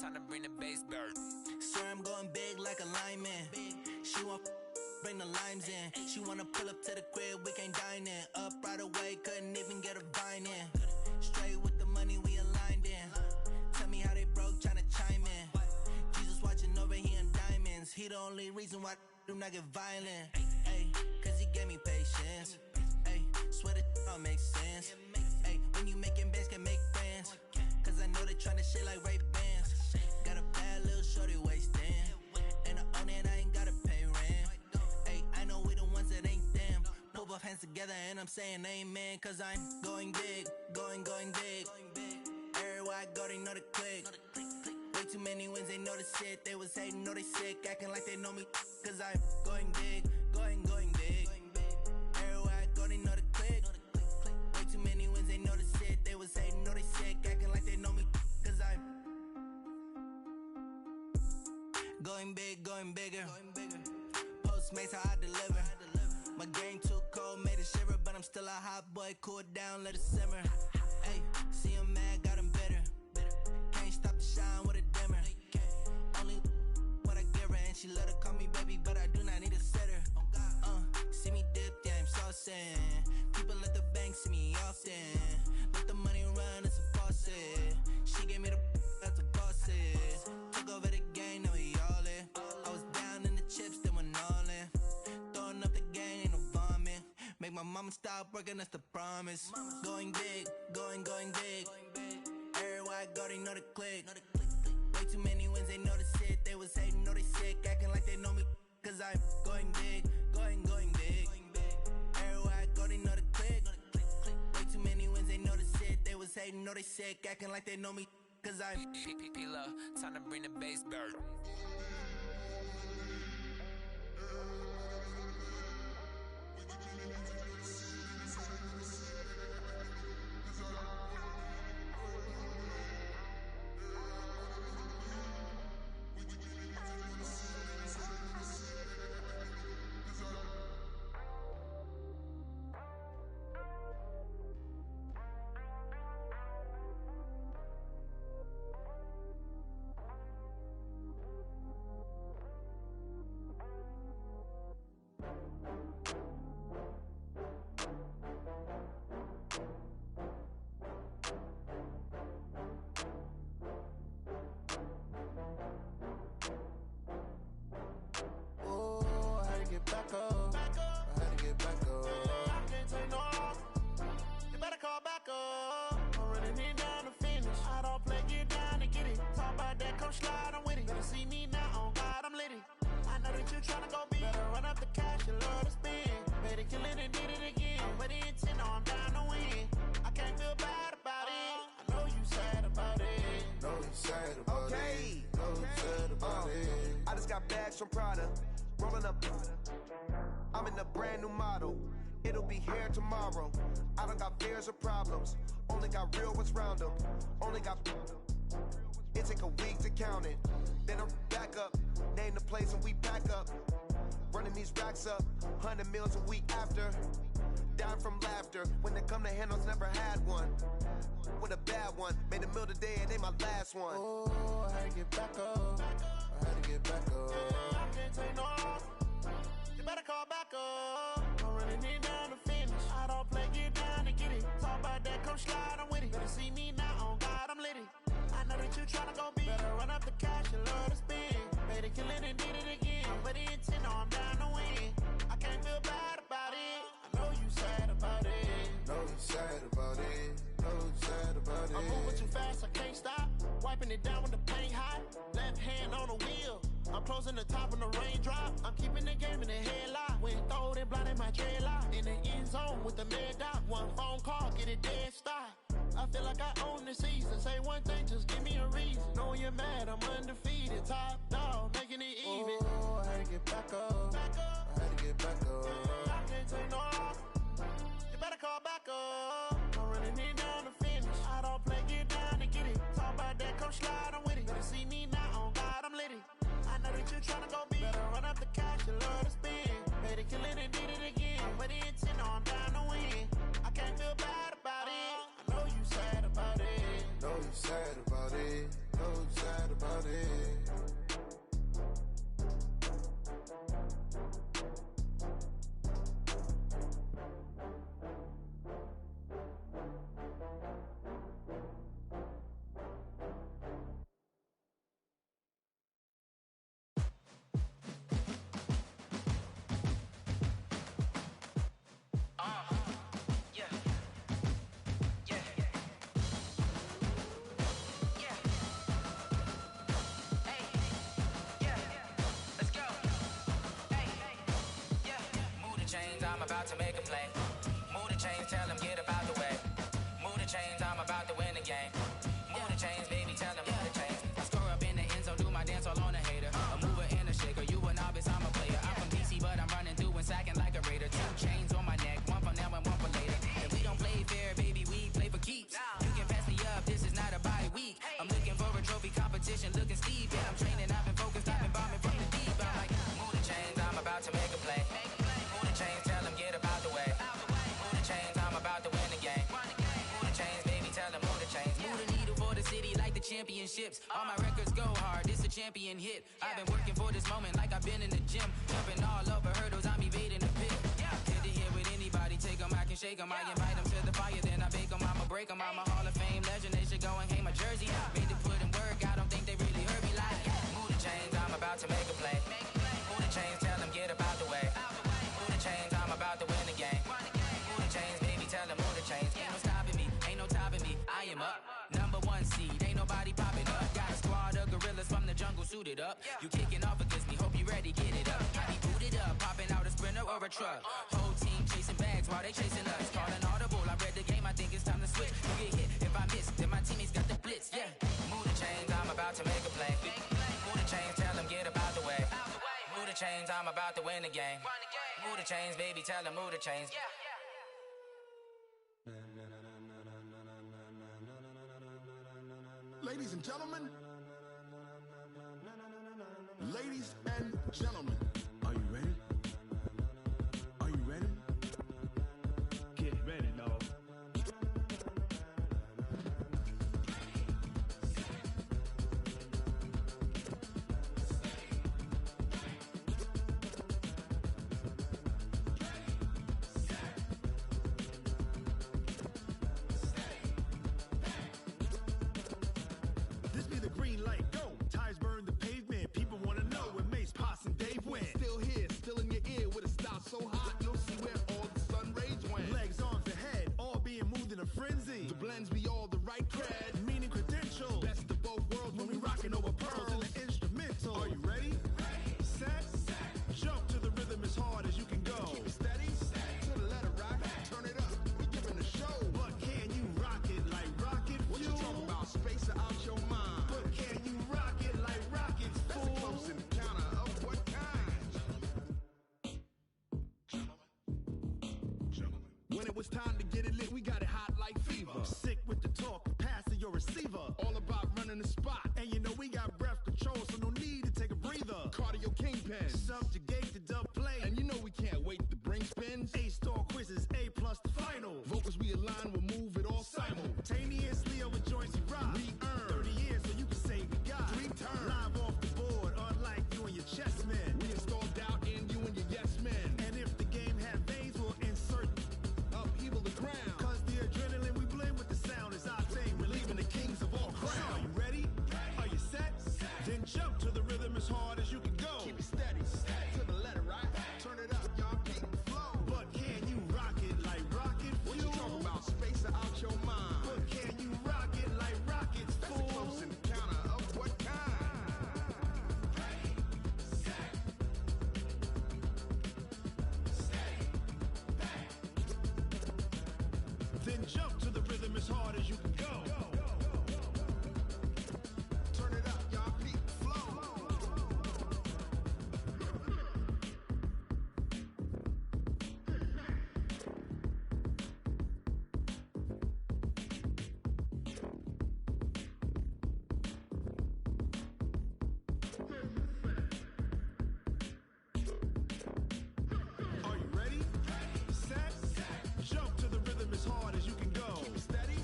Time to bring the bass bird. Sir, I'm going big like a lineman. She want bring the limes in. She wanna pull up to the crib, we can't dine in. Up right away, couldn't even get a vine in. Straight with the money, we aligned in. Tell me how they broke, tryna chime in. Jesus watching over, he in diamonds. He the only reason why I do not get violent. Ay, cause he gave me patience. Ay, swear that all makes sense. Ay, when you making bands, can make friends. Cause I know they tryna shit like Ray Bans. Got a bad little shorty wasting. And I own it, I ain't gotta pay rent. Ay, I know we the ones that ain't them. Pull both hands together and I'm saying amen. Cause I'm going big, going big. Everywhere I go, they know the click. Way too many wins, they know the shit. They was hating, know they sick, acting like they know me. Cause I'm going big, going big. Everywhere I go, they know the click. Way too many wins, they know the shit. They was hating, know they sick, acting like they know me. Cause I'm going big, going bigger. Postmates how I deliver. My game too cold, made it shiver, but I'm still a hot boy, cool it down, let it simmer. Hey, see him mad, got him bitter. Can't stop the shine with a dimmer. Only what I give her, and she let her call me baby, but I do not need a sitter. See me dip, yeah, I'm saucing. People at the bank see me often. Let the money run, it's a faucet. She gave me the that's a bosses. Took over the game, now we all in. I was down in the chips, then went all in. Throwing up the game, ain't no vomit. Make my mama stop working, that's the promise. Going big, going big. Everywhere I go, they know the click. Way too many wins, they know the shit. They was hating, know they sick, acting like they know me. Cause I'm going big, going big. Everywhere I go, they know the click. Way too many wins, they know the shit. They was hating, know they sick, acting like they know me. Cause I'm P-P-P-Love, time to bring the bass bird. Back up. I had to get back up. I can't take no loss. You better call back up. I'm running it down to finish. I don't play, get down to get it. Talk about that, come slide, I'm with it. Better see me now, on God, I'm lit it. I know that you tryna go big. Better run up the cash, you love to spend. Better kill it and did it again. But the intent, no, I'm down to win. I can't feel bad about it. I know you sad about it. Know you sad about it. Know you sad about it. I just got bags from Prada. Rolling up, I'm in a brand new model. It'll be here tomorrow. I don't got fears or problems. Only got real ones round them. Only got. It take a week to count it. Then I'm back up. Name the place and we pack up. Running these racks up. 100 meals a week after. Down from laughter. When they come to handles, never had one. With a bad one. Made a meal today and they my last one. Oh, I had to get back up. I had to get back up. I can't take no loss. You better call back up. I'm running it down to finish. I don't play, get down to get it. Talk about that, come slide, I'm with it. Better see me now, on God, I'm lit it. I know that you tryna go big. Better run up the cash, you love to spend. Better kill it and did it again. But the intent, no, I'm down to win. I can't feel bad about it. I know you sad about it. Know you sad about it. Know you sad about it. I'm moving too fast, I can't stop. Wiping it down with the paint hot. Left hand on the wheel. I'm closing the top on the raindrop. I'm keeping the game in the headlock. When throwed and blinded my dreadlock. In the end zone with the mad dot. One phone call, get it dead stop. I feel like I own the season. Say one thing, just give me a reason. Knowing you're mad, I'm undefeated. Top dog, making it even. Oh, I had to get back up. I had to get back up. I can't take no loss. You better call back up. I'm running it down to finish. I don't play, get down to get it. Talk about that, come slide, I'm with it. Better see me now, on God, I'm lit it. I know that you tryna go big. Better run up the cash, you love to spend. Better kill it and did it again. But the intent, no, I'm down to win. I can't feel bad about it. I know you sad about it. Know you sad about it. Know you sad about it. I'm about to make a play. Move the chains, tell them get about the way. Move the chains, I'm about to win the game. Move the chains, baby, tell them move the chains. I score up in the end zone, do my dance all on a hater. A mover and a shaker, you a novice, I'm a player. I'm from DC, but I'm running through and sacking like a raider. 2 chains on my neck, one for now and one for later. And we don't play fair, baby, we play for keeps. You can pass me up, this is not a bye week. I'm looking for a trophy competition, looking steep. Yeah, I'm training, I've been focused, I've been bombing from the deep. I'm like, move the chains, I'm about to make a play. Move the chains, tell them get about the way. championships. All my records go hard, this a champion hit. I've been working for this moment like I've been in the gym. Jumping all over hurdles, I'm evading the pit. Head to head with anybody, take them, I can shake them. I invite them to the fire, then I bake them, I'ma break them. I'm a Hall of Fame legend, they should go and hang my jersey. Made to put in work, I don't think they really heard me like. Move the chains, I'm about to make a play. Move the chains, tell them get up out the way. Move the chains, I'm about to win the game. Move the chains, baby, tell them move the chains. Ain't no stopping me, ain't no topping me. I am up, number one seed, ain't nobody popping up. Got a squad of gorillas from the jungle suited up. You kicking off against me, hope you ready, get it up. I be booted up, popping out a sprinter or a truck. Whole team chasing bags while they chasing us. Calling audible, I read the game, I think it's time to switch. You get hit, if I miss, then my teammates got the blitz, yeah. Move the chains, I'm about to make a play. Move the chains, tell them get up out the way. Move the chains, I'm about to win the game. Move the chains, baby, tell them move the chains. Ladies and gentlemen, ladies and gentlemen, are you ready? Are you ready? Get ready, dog. This be the green light, go. Tires burn the pavement. People wanna know where Mace, Potts, and Dave went. Still here, still in your ear with a stop so hot you'll see where all the sun rays went. Legs, arms, and head, all being moved in a frenzy. The blends be all the right cred, meaning credentials. Best of both worlds when we rockin' over pearls in the instrumental. Are you ready? Set, jump to the rhythm as hard as you can go. Keep it steady, to the letter rock, turn it up. We giving a show, but can you rock it like rocket fuel? What you talking about? Space out your mind. But can you rock it like rockets, fool? That's a close encounter of what kind? When it was time to get it lit, we got it hot like fever. Sick with the talk, passing your receiver. All about running the spot. And you know we got breath control, so no need to take a breather. Cardio kingpin, subjugate the dub play. And you know we can't wait to bring spins. A-star quizzes, A+ the final. Vocals we align, we'll move it all simultaneously over joints we rock. We earn 30 years so you can say we got 3 turns. Live off the board, unlike you and your chess men. We install doubt in you and your yes men. And if the game had veins, we'll insert upheaval the ground. Cause the adrenaline we blend with the sound is our thing. We're leaving the kings of all crown. Are you ready? Are you set? Then jump to the rhythm as hard as you can go. Keep it steady, to the letter right. Turn it up, y'all beat the flow. But can you rock it like rocket fuel? What you talking about? Space out your mind. But can you rock it like rockets, fool? That's a close encounter of what kind? Then jump to the rhythm as hard as you can go. Turn it up, y'all beat the flow. Are you ready? Set, jump to the rhythm as hard as you can go. Keep it steady,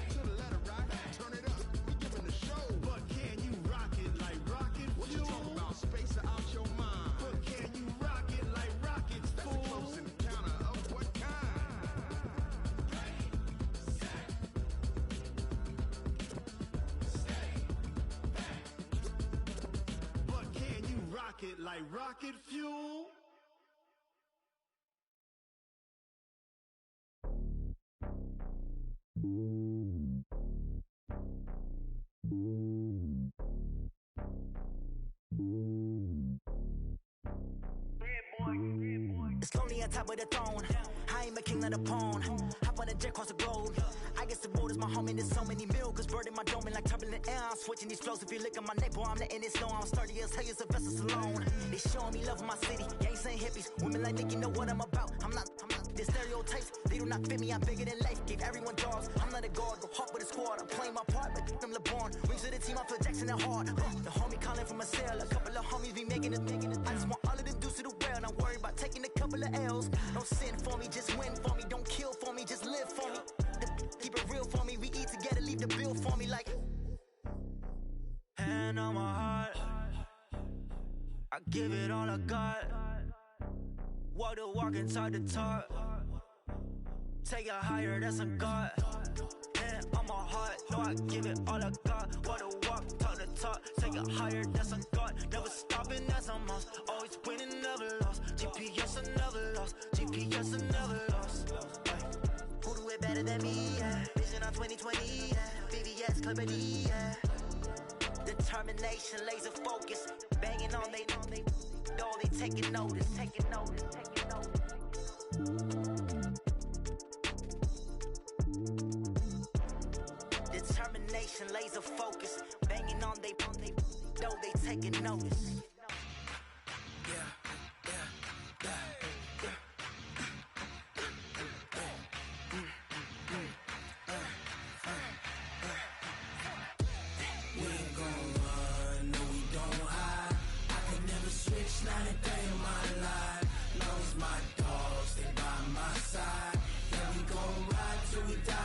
to the letter right. Turn it up, we giving a show. But can you rock it like rocket fuel? What you talking about? Space out your mind. But can you rock it like rockets, fool? That's a close encounter of what kind? But can you rock it like rocket fuel? It's lonely on top of the throne. I am a king of the pawn. Hop on a jet across the globe. I guess the road is my home and there's so many milkers bird in my dome and like turbulent air. I'm switching these flows. If you look at my neck, boy, I'm letting it slow. I'm sturdy as hell as a vessel alone. They showing me love in my city. Gangs ain't hippies. Women like Nicky know what I'm about. I'm not the stereotypes. They do not fit me. I'm bigger than life. Gave everyone dogs. I'm not a guard. Go hard with a squad. I'm playing my part, but I'm LeBron. Wings of the team. I feel Jackson and hard. The homie calling from a cell. A couple of homies be making it. I just want all of them dudes to do well. Not worry about taking a couple of L's. Don't sin for me, just win for me. Don't kill for me, just live for me. Keep it real for me. We eat together, leave the bill for me like. I give it all I got. Walk the walk and talk the talk. Take it higher, that's a God. And on my heart, no, I give it all I got. Walk the walk, talk the talk. Take it higher, that's a God. Never stopping, that's a must. Always winning, never lost. GPS, I never lost. GPS, I never lost. Who do it better than me? Yeah. Vision on 2020. Yeah. VVS, Clarity. Yeah. Determination, laser focus. Banging on they know they taking notice. Taking notice. Taking notice. Determination, laser focus. Banging on they know they taking notice. Not a day in my life. Long as my dogs stay by my side. Yeah, we gon' ride till we die.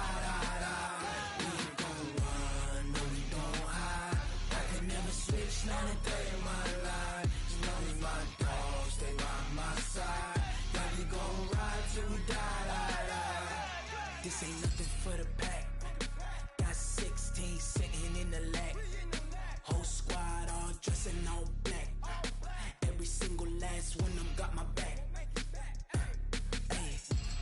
We ain't gon' run, no, we don't hide. I can never switch, not a day in my life. As long as my dogs stay by my side. Yeah, we gon' ride till we die. This ain't nothing for the pack. Got 16 sitting in the lag. Whole squad all dressing all black. Every single last one of them got my back. Hey,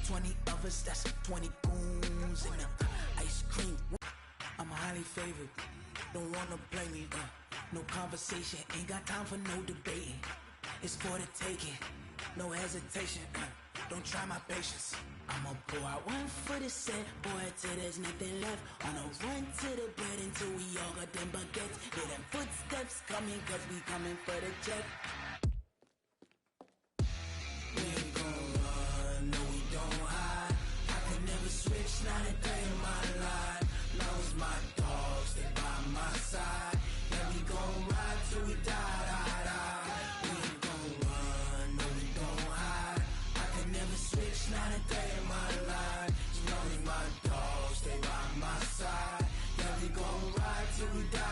20 of us, that's 20 goons in them. Ice cream, I'm highly favored. Don't wanna blame me, no conversation. Ain't got time for no debating. It's for the taking, no hesitation. Don't try my patience. I'ma pour out one for the set, boy, till there's nothing left. On a run to the bed until we all got them baguettes. Hear them footsteps coming, cause we coming for the check. We ain't gon' run, no, we don't hide. I can never switch, not a day in my life. Long as my dogs stay by my side. Yeah, we gon' ride till we die. We ain't gon' run, no, we don't hide. I can never switch, not a day in my life. As long as my dogs stay by my side. Yeah, we gon' ride till we die.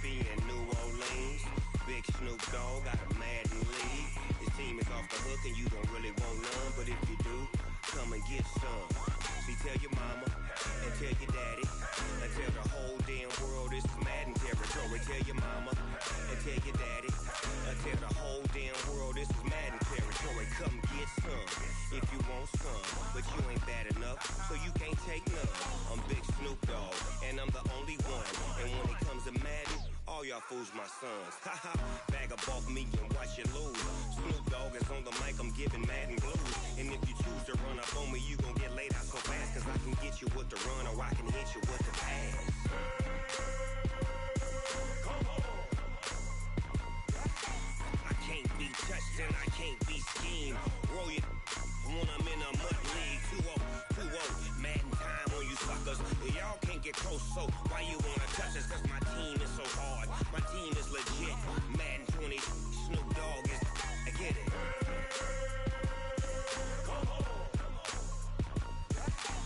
In New Orleans, Big Snoop Dogg got a Madden lead. His team is off the hook and you don't really want none, but if you do, come and get some. See, tell your mama and tell your daddy and tell the whole damn world this is Madden territory. Tell your mama and tell your daddy and tell the whole damn world this is Madden territory. Come get some if you want some, but you ain't bad enough, so you can't take none. I'm Big Snoop Dogg and I'm the only one, and when it comes to Madden, all y'all fools my sons. Haha, bag up off me and watch you lose. Snoop Dogg is on the mic, I'm giving Madden blues. And if you choose to run up on me, you gon' get laid out so fast, cause I can get you with the run or I can hit you with the pass. Come on. I can't be touched and I can't be schemed. Roll it when I'm in a mud league. 2-0, Madden time on you suckers. Y'all can't get close, so why you wanna touch us? Cause my team is so hard. My team is legit. Madden 20, Snoop Dogg is, I get it.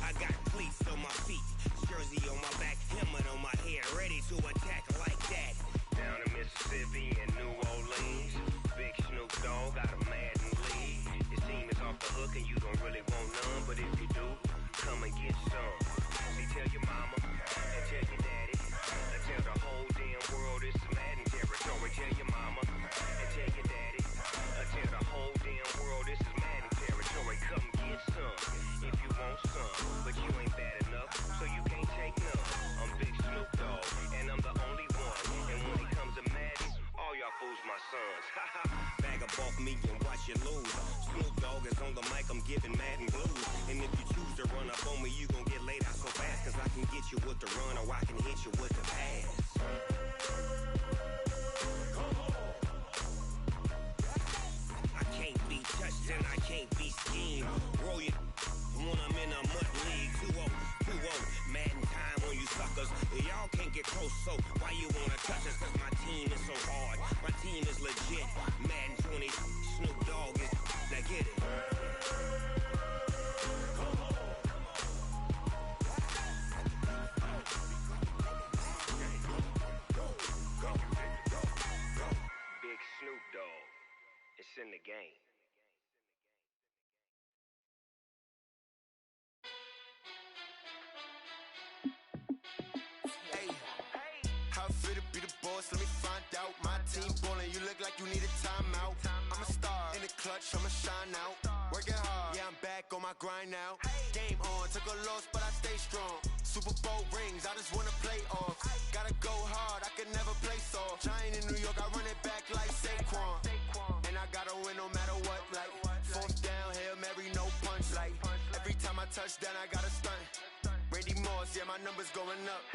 I got cleats on my feet, jersey on my back, helmet on my head, ready to attack like that. Down in Mississippi and New Orleans, Big Snoop Dogg got a Madden lead. His team is off the hook and you don't really want none, but if you do, come and get some. See, tell your mama and tell your daddy and tell the whole damn world this is Madden territory. Tell your mama and tell your daddy and tell the whole damn world this is Madden territory. Come get some if you want some, but you ain't bad enough, so you can't take none. I'm Big Snoop Dogg and I'm the only one, and when it comes to Madden, all y'all fools my sons. Bag up off me and watch you lose. Snoop Dogg is on the mic, I'm giving Madden blues, and if to run up on me, you gon' get laid out so fast. Cause I can get you with the run or I can hit you with the pass. I can't be touched and I can't be schemed. Roll you when I'm in a mud league. 2-0, Madden time on you suckers. Y'all can't get close, so why you wanna touch us? Cause my team is so hard. My team is legit. Madden 20, Snoop Dogg is. Now get it. Big Snoop Dogg. It's in the game. How fit to be the boss? Let me find out. My team ballin', you look like you need a timeout. I'm a star in the clutch, I'ma shine out. Working hard, yeah, I'm back on my grind now. Game on, took a loss, but I stay strong. Super Bowl rings, I just wanna play off. Gotta go hard, I can never play soft. Giant in New York, I run it back like Saquon. And I gotta win no matter what, like fourth down, Hail Mary, no punch. Like every time I touch down, I gotta stunt. Randy Moss, yeah, my numbers going up.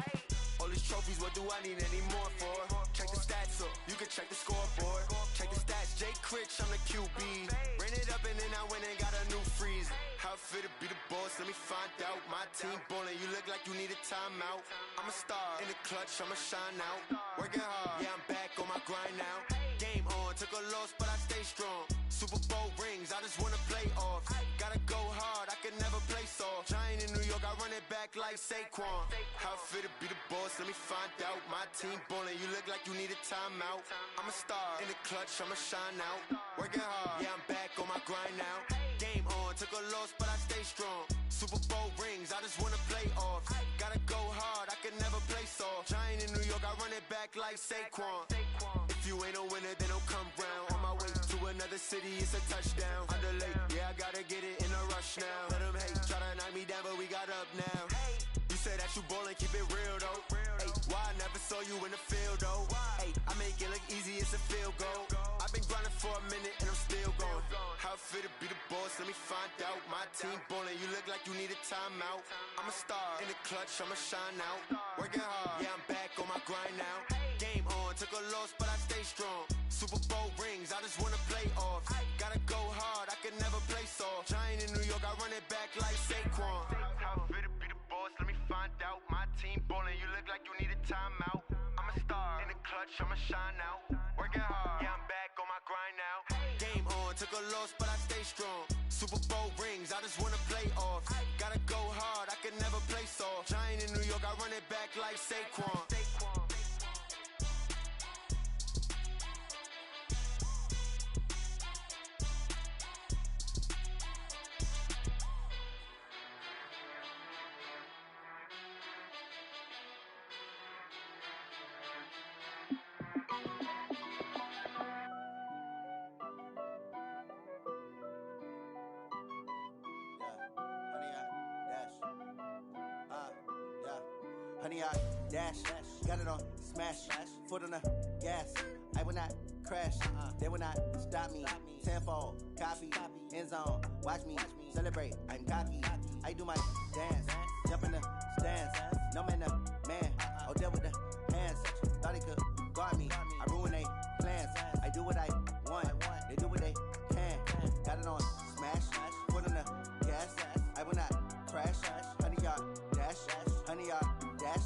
All these trophies, what do I need any more for? Check the stats up, you can check the scoreboard. Check the stats, Jay Critch, I'm the QB. Ran it up and then I went and got a new freeze. How fit to be the boss, let me find out. My team ballin', you look like you need a timeout. I'm a star in the clutch, I'ma shine out. Working hard, yeah, I'm back on my grind now. Game on, took a loss, but I stay strong. Super Bowl rings, I just wanna play off. Gotta go hard, I can never play soft. Giant in New York, I run it back like Saquon. How fit to be the boss, let me find out. My team ballin', you look like you need a timeout. I'm a star in the clutch, I'ma shine out. Working hard, yeah, I'm back on my grind now. Game on, took a loss, but I stay strong. Super Bowl rings, I just wanna play off. Gotta go hard, I can never play soft. Giant in New York, I run it back like Saquon. If you ain't a winner, then don't come round. On my way to another city, it's a touchdown. Underlay, yeah, I gotta get it in a rush now. Let them hate, try to knock me down, but we got up now. You say that you ballin', keep it real though. Ay, why I never saw you in the field though? Ay, I make it look easy, it's a field goal. I've been grinding for a minute and I'm still going. How fit to be the boss, let me find out. My team ballin', you look like you need a timeout. I'm a star in the clutch, I'ma shine out. Working hard, yeah, I'm back on my grind now. Game on, took a loss, but I stay strong. Super Bowl rings, I just wanna play off. Gotta go hard, I can never play soft. Giant in New York, I run it back like Saquon. How fit to be the boss, let me find out. My team ballin', you look like you need a timeout. I'm a star in the clutch, I'ma shine out. Working hard, yeah, I'm back on my grind now. Game on, took a loss, but I stay strong. Super Bowl rings, I just wanna play off. Gotta go hard, I can never play soft. Giant in New York, I run it back like Saquon. Honey, I dash, got it on smash, foot on the gas. I will not crash, they will not stop me. Tenfold, copy, end zone, watch me celebrate. I'm cocky, I do my dance, jump in the stands. No man, the man, oh, deal with the hands. Thought he could guard me, I ruin they plans. I do what I want, they do what they can. Got it on smash, foot on the gas. I will not crash, honey, y'all dash, honey, y'all dash,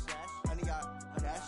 honey, y'all dash,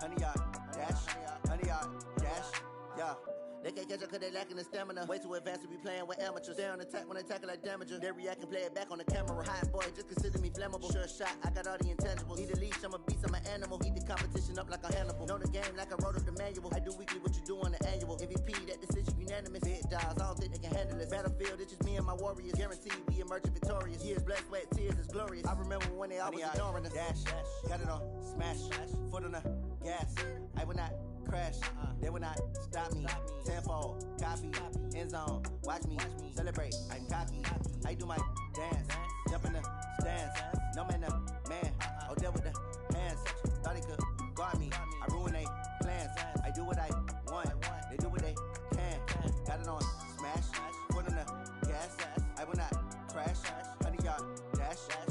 honey, y'all dash, honey, y'all dash, yeah. They can't catch up cause they lacking the stamina. Way too advanced to be playing with amateurs. Stay on attack when they tackle like damager. They react and play it back on the camera. Hot boy, just consider me flammable. Sure shot, I got all the intangibles. Need a leash, I'm a beast, I'm an animal. Heat the competition up like a Hannibal. Know the game like I wrote up the manual. I do weekly what you do on the annual. MVP, that decision unanimous. Big dials, I don't think they can handle it. Battlefield, it's just me and my warriors. Guaranteed we emerging victorious. Years, blood, sweat, tears, it's glorious. I remember when they always ignoring us. Dash, got it on smash, foot on the gas. I will not crash, they will not stop me. Tenfold, copy, end zone, watch me celebrate. I'm cocky, I do my dance, jump in the stands. No man, the man, oh, deal with the hands. Thought he could guard me, I ruin they plans. I do what I want, they do what they can. Got it on smash, foot on the gas. I will not crash, honey, y'all dash.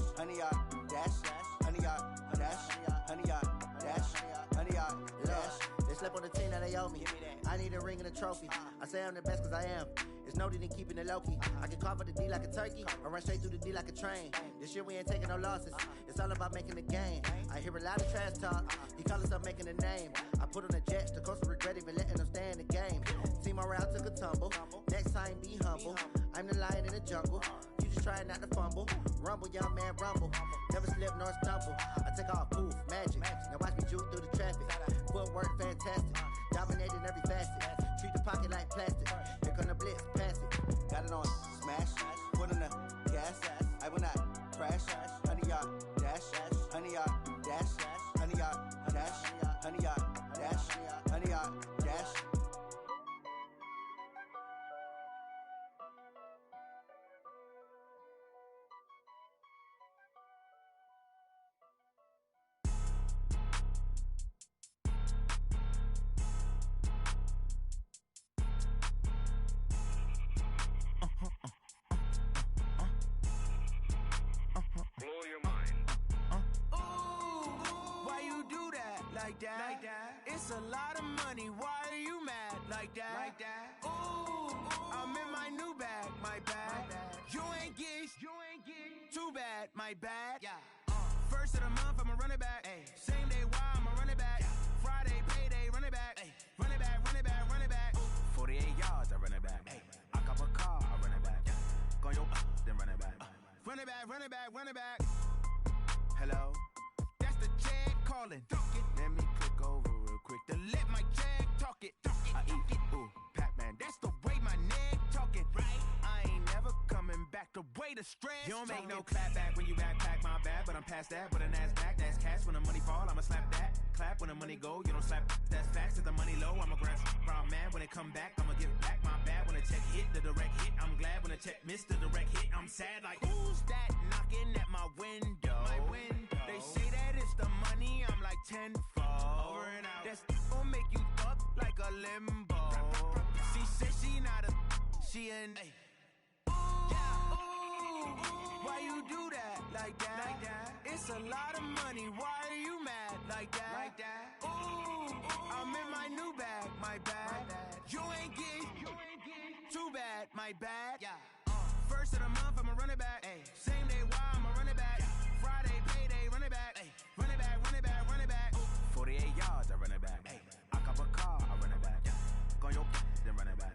slept on the team that they owe me. I need a ring and a trophy. I say I'm the best cause I am. It's no need in keeping it low-key. I can carve up the D like a turkey or run straight through the D like a train. This year we ain't taking no losses. It's all about making the game. I hear a lot of trash talk. He call himself making a name. I put on the Jets. The coach will regret even letting them stay in the game. Team around took a tumble. Next time be humble. I'm the lion in the jungle. You just trying not to fumble. Rumble, young man, rumble. Never slip nor stumble. I take off, poof, magic. Now watch me juke through the traffic. Footwork fantastic. Dominating every facet. Treat the pocket like plastic. Here come the blitz, pass it. Got it on smash. Put on the gas. I will not crash. 100-yard dash. 100-yard dash. 100-yard dash. 100-yard dash. 100-yard dash. Like that. It's a lot of money. Why are you mad like that? Ooh, I'm in my new bag, my bad. You ain't get too bad, my bad. First of the month, I'ma run it back. Same day, why I'ma run it back. Friday, payday, run it back. Run it back, run it back, run it back. 48 yards, I run it back. I cop a car, I run it back. Go your then run it back. Run it back, run it back, run it back. Hello, that's the Chad calling. Let me click over real quick to let my Jag talk it. I eat it, ooh, Pac-Man. That's the way my neck talking. Right? I ain't never coming back. The way the stress. You don't make no clap back when you backpack, my bad. But I'm past that. But a NASDAQ, that's cash. When the money fall, I'ma slap that. Clap when the money go, you don't slap. That's facts. If the money low, I'ma grab brown man. When it come back, I'ma give back my bad. When the check hit, the direct hit. I'm glad when the check missed the direct hit. I'm sad like, who's that knocking at my window? My window. They say that it's the money. I'm like tenfold. Over and out. That's gon' make you up like a limbo. She said she not a, she an. Ooh, why you do that like that? It's a lot of money. Why are you mad like that? Ooh, I'm in my new bag, my bad. You ain't get too bad, my bad. First of the month, I'ma run it back. Same day, why I'ma run it back. Friday, payday, run it back. Run it back, run it back, run it back. 48 yards, I run it back. I cop a car, I run it back. Go your then run it back.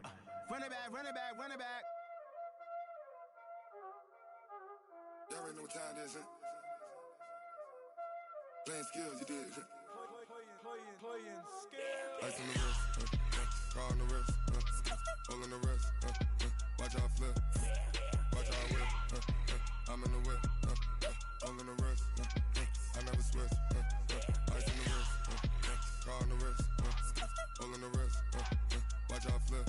Run it back, run it back, run it back. Y'all already know what time it is, huh? Playing skills, you did. Playing skills. Ice on the wrist, car on the wrist, hole on the wrist, watch out flip, watch out whip, I'm in the whip, hole on the wrist, I never switch, ice on the wrist, car on the wrist, hole on the wrist, watch out flip,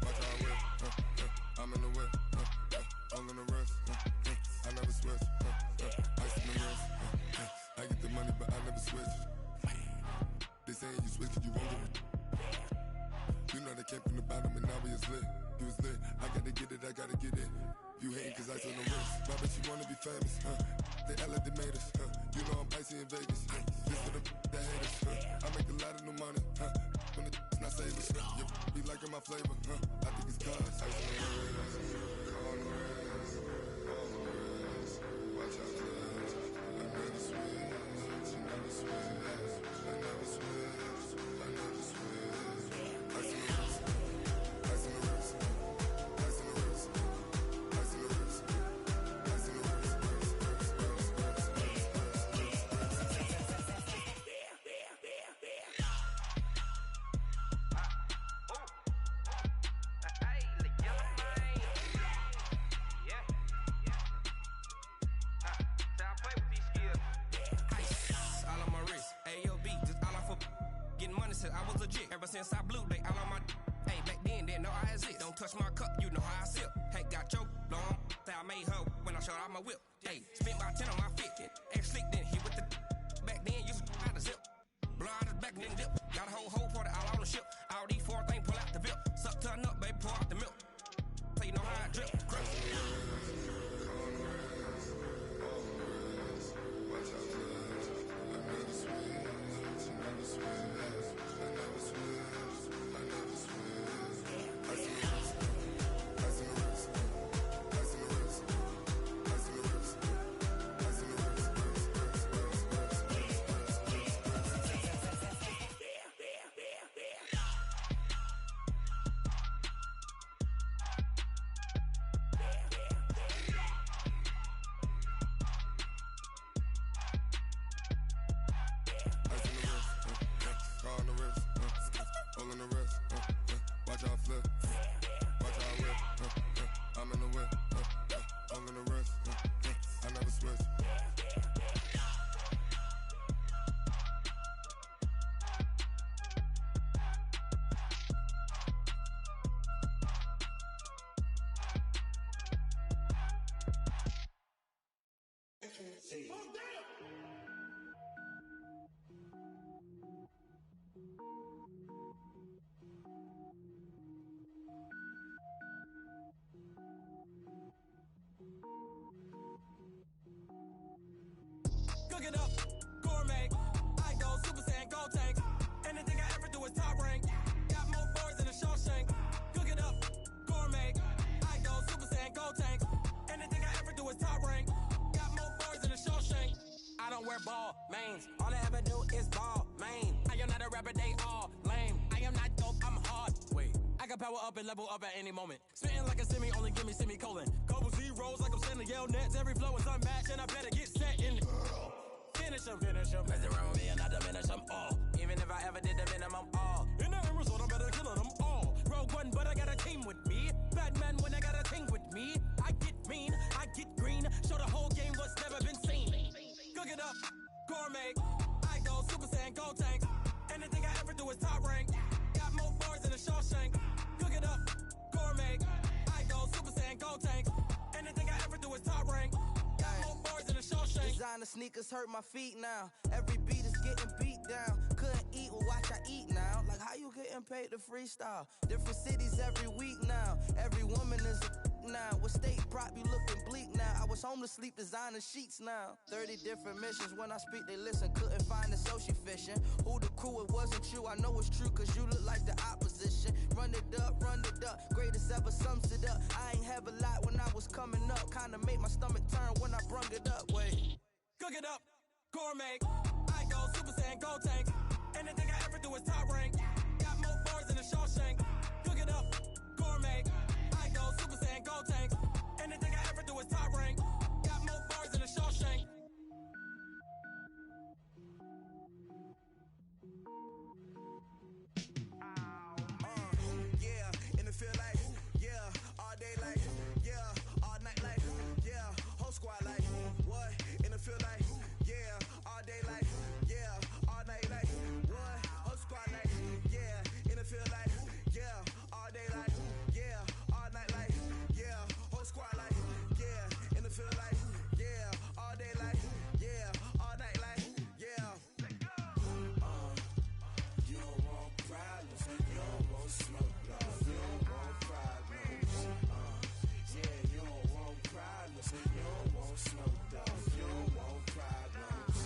watch out whip, I'm in the whip, hole on the wrist, I never switch, ice on the wrist, I get the money but I never switch. They saying you switch cause you won't get it. You know they came from the bottom and now we is lit. You was lit, I gotta get it, I gotta get it. You hating cause ice on the wrist. Why bet you wanna be famous, They LA they made us, You know I'm icy in Vegas, This for the that hate us, I make a lot of new money, When the not savers, You be liking my flavor, I think it's cause ice on the wrist, on the wrist, on the wrist. Watch out cause I never switch, I never switch. I never switch, I never switch. Ice in the wrist, ice in the wrist, ice in the wrist, ice in the wrist, ice in the wrist, I was legit. Ever since I blew, they all on my. Hey, back then, didn't know I exist. Don't touch my cup, you know how I sip. Hey, got your long. Say I made her when I showed out my whip. Hey, spent about 10 on my fit. Ain't slick, then hit with the. Back then, used to out the zip. Blow out his back, then dip. Got a whole party all on the ship. All these four things pull out the VIP. Suck, turn up, baby, pour out the milk. So you know how I drip. Crap. Watch out, I never switch, I never switch. Watch y'all flip. Watch y'all whip. I'm in the whip. I'm in the wrist. I never switch. Cook it up, gourmet. I go Super Saiyan, go tank. Anything I ever do is top rank. Got more boards than a Shawshank. Cook it up, gourmet. I go Super Saiyan, go tank. Anything I ever do is top rank. Got more boards than a Shawshank. I don't wear ball mains. All I ever do is ball main. I am not a rapper, they all lame. I am not dope, I'm hard. Wait, I can power up and level up at any moment. Spitting like a semi, only give me semicolon. Couple zeros like I'm sending yell nets. Every flow is unmatched and I better get set in. Finish him. Mess around with me and I diminish them all. Even if I ever did the minimum all. In the end result, I'm better killing them all. Rogue One, but I got a team with me. Batman when I got a team with me. I get mean, I get green. Show the whole game what's never been seen. Cook it up, gourmet. I go Super Saiyan, go tank. Anything I ever do is top rank. Got more boards than a Shawshank. Cook it up, gourmet. I go Super Saiyan, go tank. Anything I ever do is top rank. Got more boards than a Shawshank. Designer sneakers hurt my feet now. Every beat is getting beat down. Couldn't eat, well watch I eat now. Like how you getting paid to freestyle? Different cities every week now. Every woman is a now. With state prop you looking bleak now. I was home to sleep designer sheets now. 30 different missions. When I speak they listen. Couldn't find it so she fishing. Who the crew, it wasn't you. I know it's true cause you look like the opposition. Run it up. Greatest ever sums it up. I ain't have a lot when I was coming up. Kinda made my stomach turn when I brung it up. Wait. Cook it up, gourmet. I go Super Saiyan, go tank. Anything I ever do is top rank. Got more boards than a Shawshank. Cook it up, gourmet. I go Super Saiyan, go tank. Anything I ever do is top rank. Got more boards than a Shawshank. Yeah, in the field like, yeah, all day like, yeah, all night like, yeah, whole squad like, what? In the field like, yeah, all day like, yeah, all night like, what? Whole squad like, yeah, in the field like, yeah, all day like, yeah, all night like, yeah, whole squad like, yeah, in the field like, yeah, all day like, yeah, all night like, yeah. You don't want problems, you don't want smoke, love, you don't want problems. Yeah, you don't want problems, you don't want smoke, love, you don't want problems.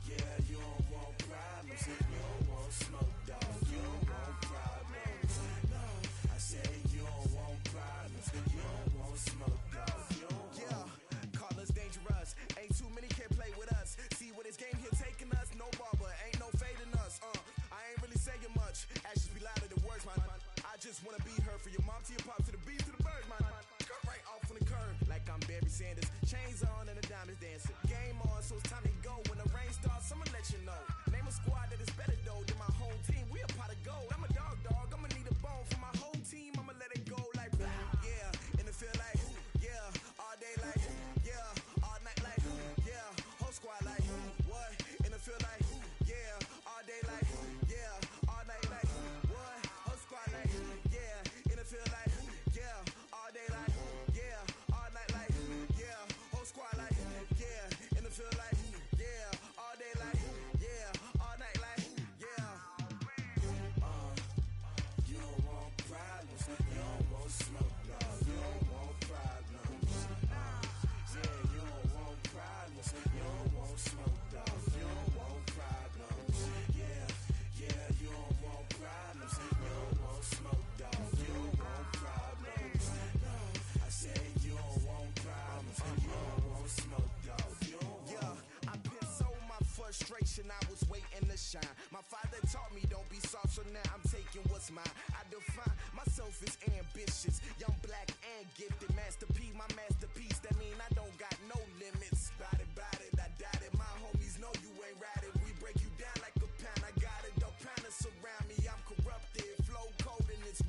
Yeah, you don't want problems, you don't want smoke, dog, you don't want problems. No, I said you don't want problems, you don't want smoke, dog, you don't want. Yeah, call us dangerous, ain't too many can play with us. See what this game here taking us, no barber, ain't no fading us. I ain't really saying much, actions be louder than words, man. I just wanna be heard for your mom to your pop to the beat to the birds, man. Cut right off on the curb, like I'm Barry Sanders. Chains on and the diamonds dancing. Game on, so it's time to go. When the rain starts, I'ma let you know. Name a squad that is better though than my home team. We a pot of gold. I'm a dog. I'ma need a bone for my whole team. I'ma let it go like blah. Yeah, in the field like, yeah, all day like, yeah, all night like, yeah, whole squad like, what? In the field like, yeah, all day like, yeah, all night like, what? Whole squad like, yeah, in the field like, yeah, all day like, yeah, all night like, yeah, whole squad like, yeah, in the field like, yeah, all day like, yeah, all night like, yeah. You don't want problems, you don't want smoke, love, you don't want problems. Yeah, you don't want problems, you don't want smoke, love, you don't want problems. Yeah, you don't want problems, you don't want smoke, dog, you don't want problems. No, I said you don't want problems, you don't want smoke, dog, you don't want. Yeah, I been so my frustration, I was waiting to shine. My father taught me don't be soft, so now I'm taking what's mine. I define myself as ambitious, young, black, and gifted. Master P, my masterpiece, that mean I don't got no limits. Bout it, I doubt it. My homies know you ain't ride it. We break you down like a pound. I got it, don't pound us around me. I'm corrupted, flow cold and it's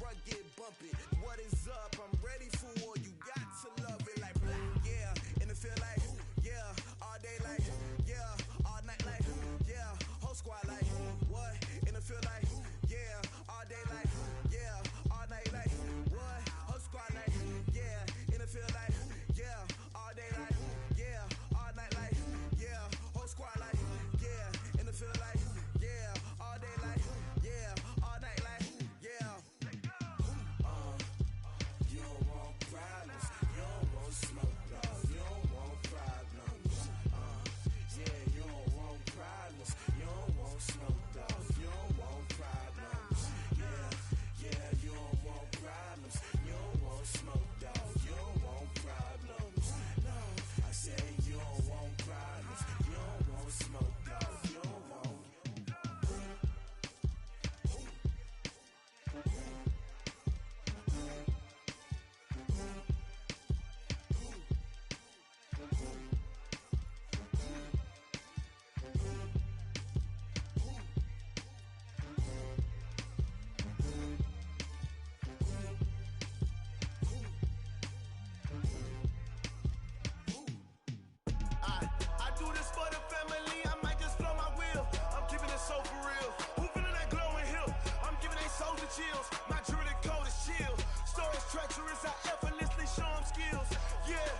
soul for real. Who feeling that glowing hill? I'm giving they souls the chills. My jewelry code is chill. Stories treacherous, I effortlessly show them skills. Yeah.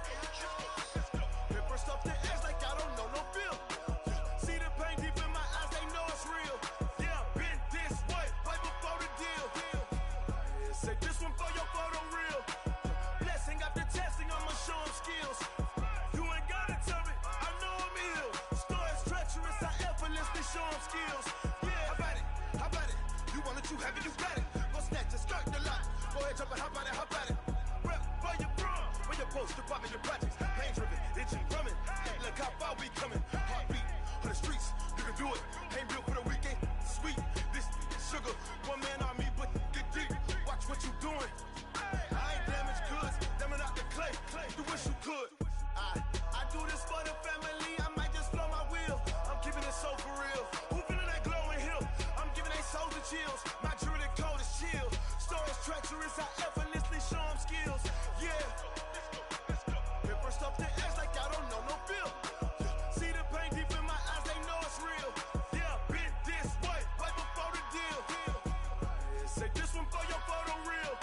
Hit first off the edge like I don't know no feel. See the pain deep in my eyes, they know it's real. Yeah, been this way, right before the deal. Say this one for your photo real. Blessing after testing, I'ma show them skills. You ain't gotta tell me, I know I'm ill. Stories treacherous, I effortlessly show them skills. Yeah, how about it? You want it, you have it, you got it. Go snatch it, start the lot. Go ahead, jump it, how about it? Rep for your bro, when you're posted, popping your projects. Pain driven, itching, drumming. Look how far we coming. Heartbeat on the streets, you can do it. Ain't built for the weekend, sweet. This sugar, one man army, but get deep. Watch what you doing. I ain't damaged goods, damn it out the clay. You wish you could. I do this for the family, I might just blow my wheel. I'm keeping it so for real. Who feeling that glowing hill? I'm giving they souls the chills. My jewelry code is chill. Stories treacherous, I effortlessly show them skills. Yeah. Hit first off the edge like I don't know no feel. See the pain deep in my eyes, they know it's real. Yeah, been this way, right before the deal. Say this one for your photo real.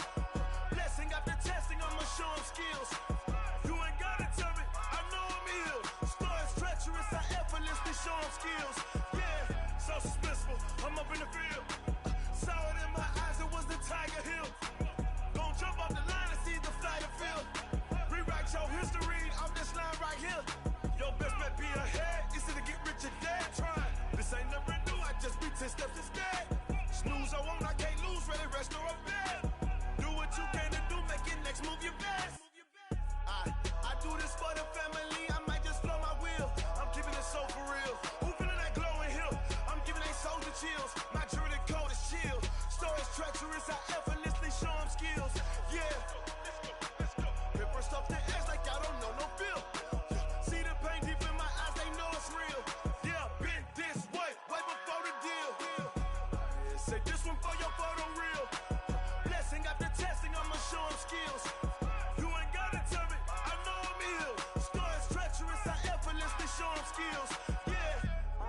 Blessing after testing, I'ma show them skills. You ain't gotta tell me, I know I'm ill. Stories treacherous, I effortlessly show them skills. Yeah, so suspenseful, I'm up in the field. Saw it in my eyes, it was the Tiger Hill. Gon' jump off the line and see the flight of field. Rewrite your history off this line right here. Your best bet be ahead, easy to get rich or dead trying. This ain't never new, I just be 10 steps instead. Snooze I won't, I can't lose, ready, rest or a bed. Do what you can to do, make your next move your best. I do this for the family, I might just blow my wheel. I'm keeping it so for real. Who feeling that glowing hill? I'm giving they souls the chills. My jewelry code is chill. Stories treacherous, I effortlessly show them skills. Yeah. Hit first off the edge like I don't know no feel. See the pain deep in my eyes, they know it's real. Yeah, been this way, right before the deal. Say this one for your photo real. Blessing after testing, I'ma show them skills. You ain't gotta tell me, I know I'm ill. Stories treacherous, I effortlessly show them skills. Yeah.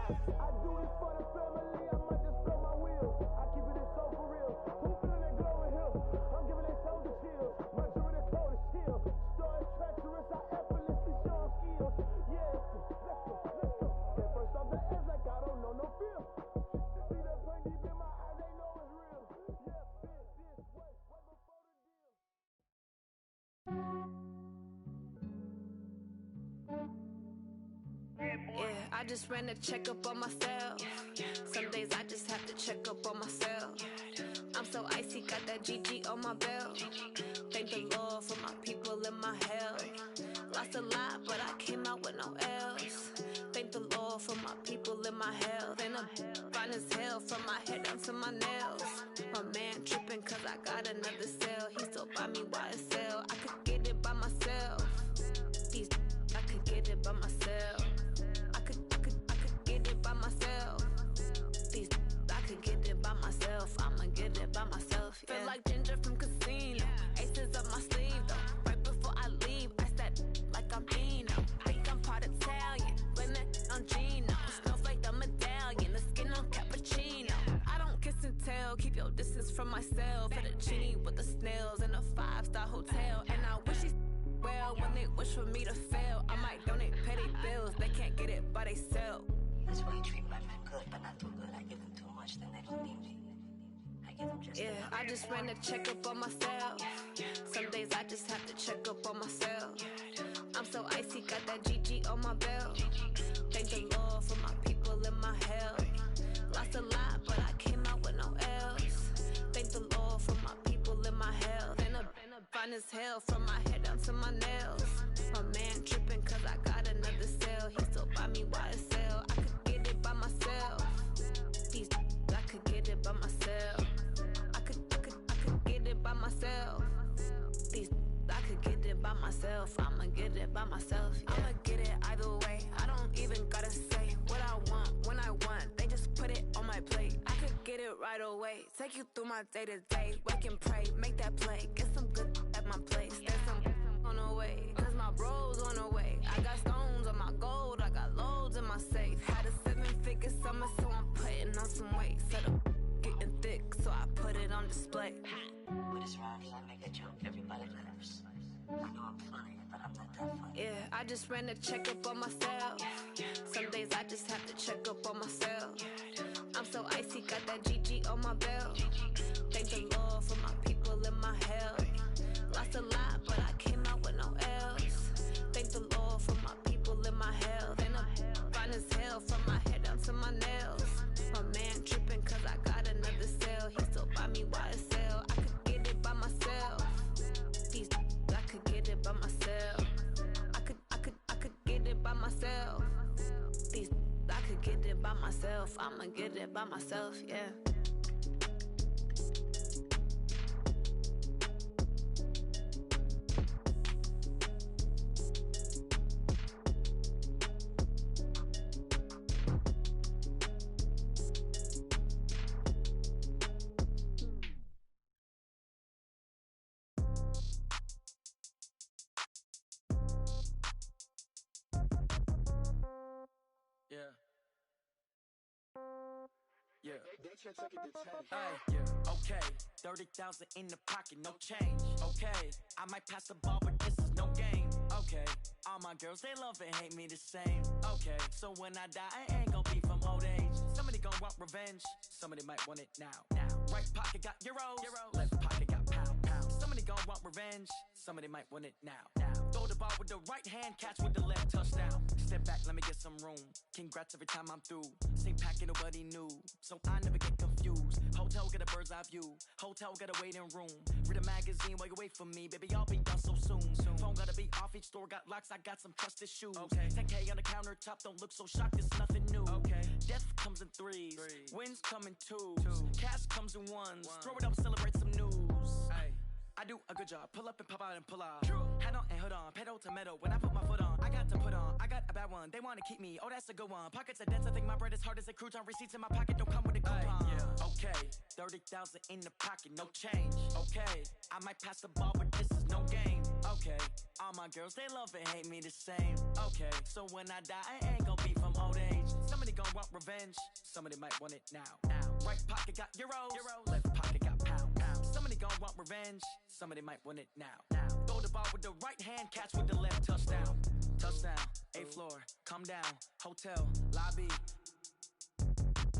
I do this for the family, I might just blow my wheel. I keep it so for real. Who feeling that glowing hill? I'm giving they souls the chills. My jewelry code is chill. Stories treacherous, I effortlessly show them skills. Yeah, let's go. Get first off the edge like I don't know no feel. See that pain deep in my eyes, they know it's real. Yeah, been this way, right before the deal. Yeah, I just ran a checkup on myself. Some days I just have to check up on myself. I'm so icy, got that GG on my belt. Thank the Lord for my people and my health. Lost a lot, but I came out with no else. Thank the Lord for my people and my health. And I'm fine as hell from my head down to my nails. My man tripping cause I got another cell. He still buy me YSL. I could get it by myself. These I could get it by myself. I could get it by myself. These I could get it by myself. I'ma get it by myself. Yeah. Feel like Ginger from Casino. Aces up my sleeve though. Right before I leave, I said like I'm Dino. Think I'm part Italian. Blame that on Gino. Snowflake the medallion. The skin on cappuccino. I don't kiss and tell. Keep your distance from myself. Fettuccine with the snails in a 5-star hotel. And I wish he's well when they wish for me to fail. I might donate petty bills. They can't get it by themselves. That's why you treat my men good, but not too good. I give them too much, then they don't need me. I give them just yeah, I just ran a checkup on myself. Some days I just have to check up on myself. I'm so icy, got that GG on my belt. Thank the Lord for my people and my health. Lost a lot, but I came out with no else. Thank the Lord for my people and my health. And I'm fine as hell from my head down to my nails. My man tripping cause I got another cell. He still buy me YSL. I could get it by myself. These I could get it by myself. I could get it by myself. These I could get it by myself. I'ma get it by myself. Yeah. I'ma get it either way. I don't even gotta say what I want when I want. They just put it on my plate. I could get it right away. Take you through my day to day. Wake and pray, make that play. Get some good at my place. There's some on the way, cause my bros on the way. I got stones on my gold, I got loads in my safe. Had a 7-figure summer, so I'm putting on some weight, said I'm getting thick, so I put it on display. With his rhymes, I make a joke, everybody laughs. I know I'm funny, but I'm not that funny. Yeah, I just ran a checkup on myself. Some days I just have to check up on myself. I'm so icy, got that GG on my belt. Thank the Lord for my people in my health. Lost a lot, but I came out with no L's. Thank the Lord for my people in my health. And I'm fine as hell from my head down to my nails. My man tripping cause I got another cell. He still buy me YSL. I could get it by myself. I could get it by myself. I could get it by myself. I could get it by myself. I'ma get it by myself, yeah. Okay, 30,000 in the pocket, no change. Okay, I might pass the ball, but this is no game. Okay, all my girls, they love and hate me the same. Okay, so when I die, I ain't gon' be from old age. Somebody gon' want revenge, somebody might want it now. Right pocket got euros, left pocket got pound. Somebody gon' want revenge, somebody might want it now. Throw the ball with the right hand, catch with the left, touchdown. Step back, let me get some room. Congrats every time I'm through. Same packet, nobody knew, so I never get confused. Hotel get a bird's eye view. Hotel got a waiting room. Read a magazine while you wait for me, baby. I'll be done so soon. Phone gotta be off. Each store got locks. I got some trusted shoes. 10K on the countertop. Don't look so shocked. It's nothing new. Death comes in threes. Wins come in twos. Cash comes in ones. Throw it up, celebrate some news. I do a good job. Pull up and pop out and pull out. Head on and hood on. Pedal to metal. When I put my foot on, I got to put on. I got a bad one. They want to keep me. Oh, that's a good one. Pockets are dense. I think my bread is hard as a crouton. Receipts in my pocket don't come with a coupon. Okay, 30,000 in the pocket, no change. Okay, I might pass the ball, but this is no game. Okay, all my girls, they love and hate me the same. Okay, so when I die, I ain't gon' be from old age. Somebody gon' want revenge. Somebody might want it now. Right pocket got euros. Left pocket got pound. Somebody gon' want revenge. Somebody might want it now. Throw the ball with the right hand, catch with the left, touchdown. Touchdown, 8th floor, come down. Hotel, lobby.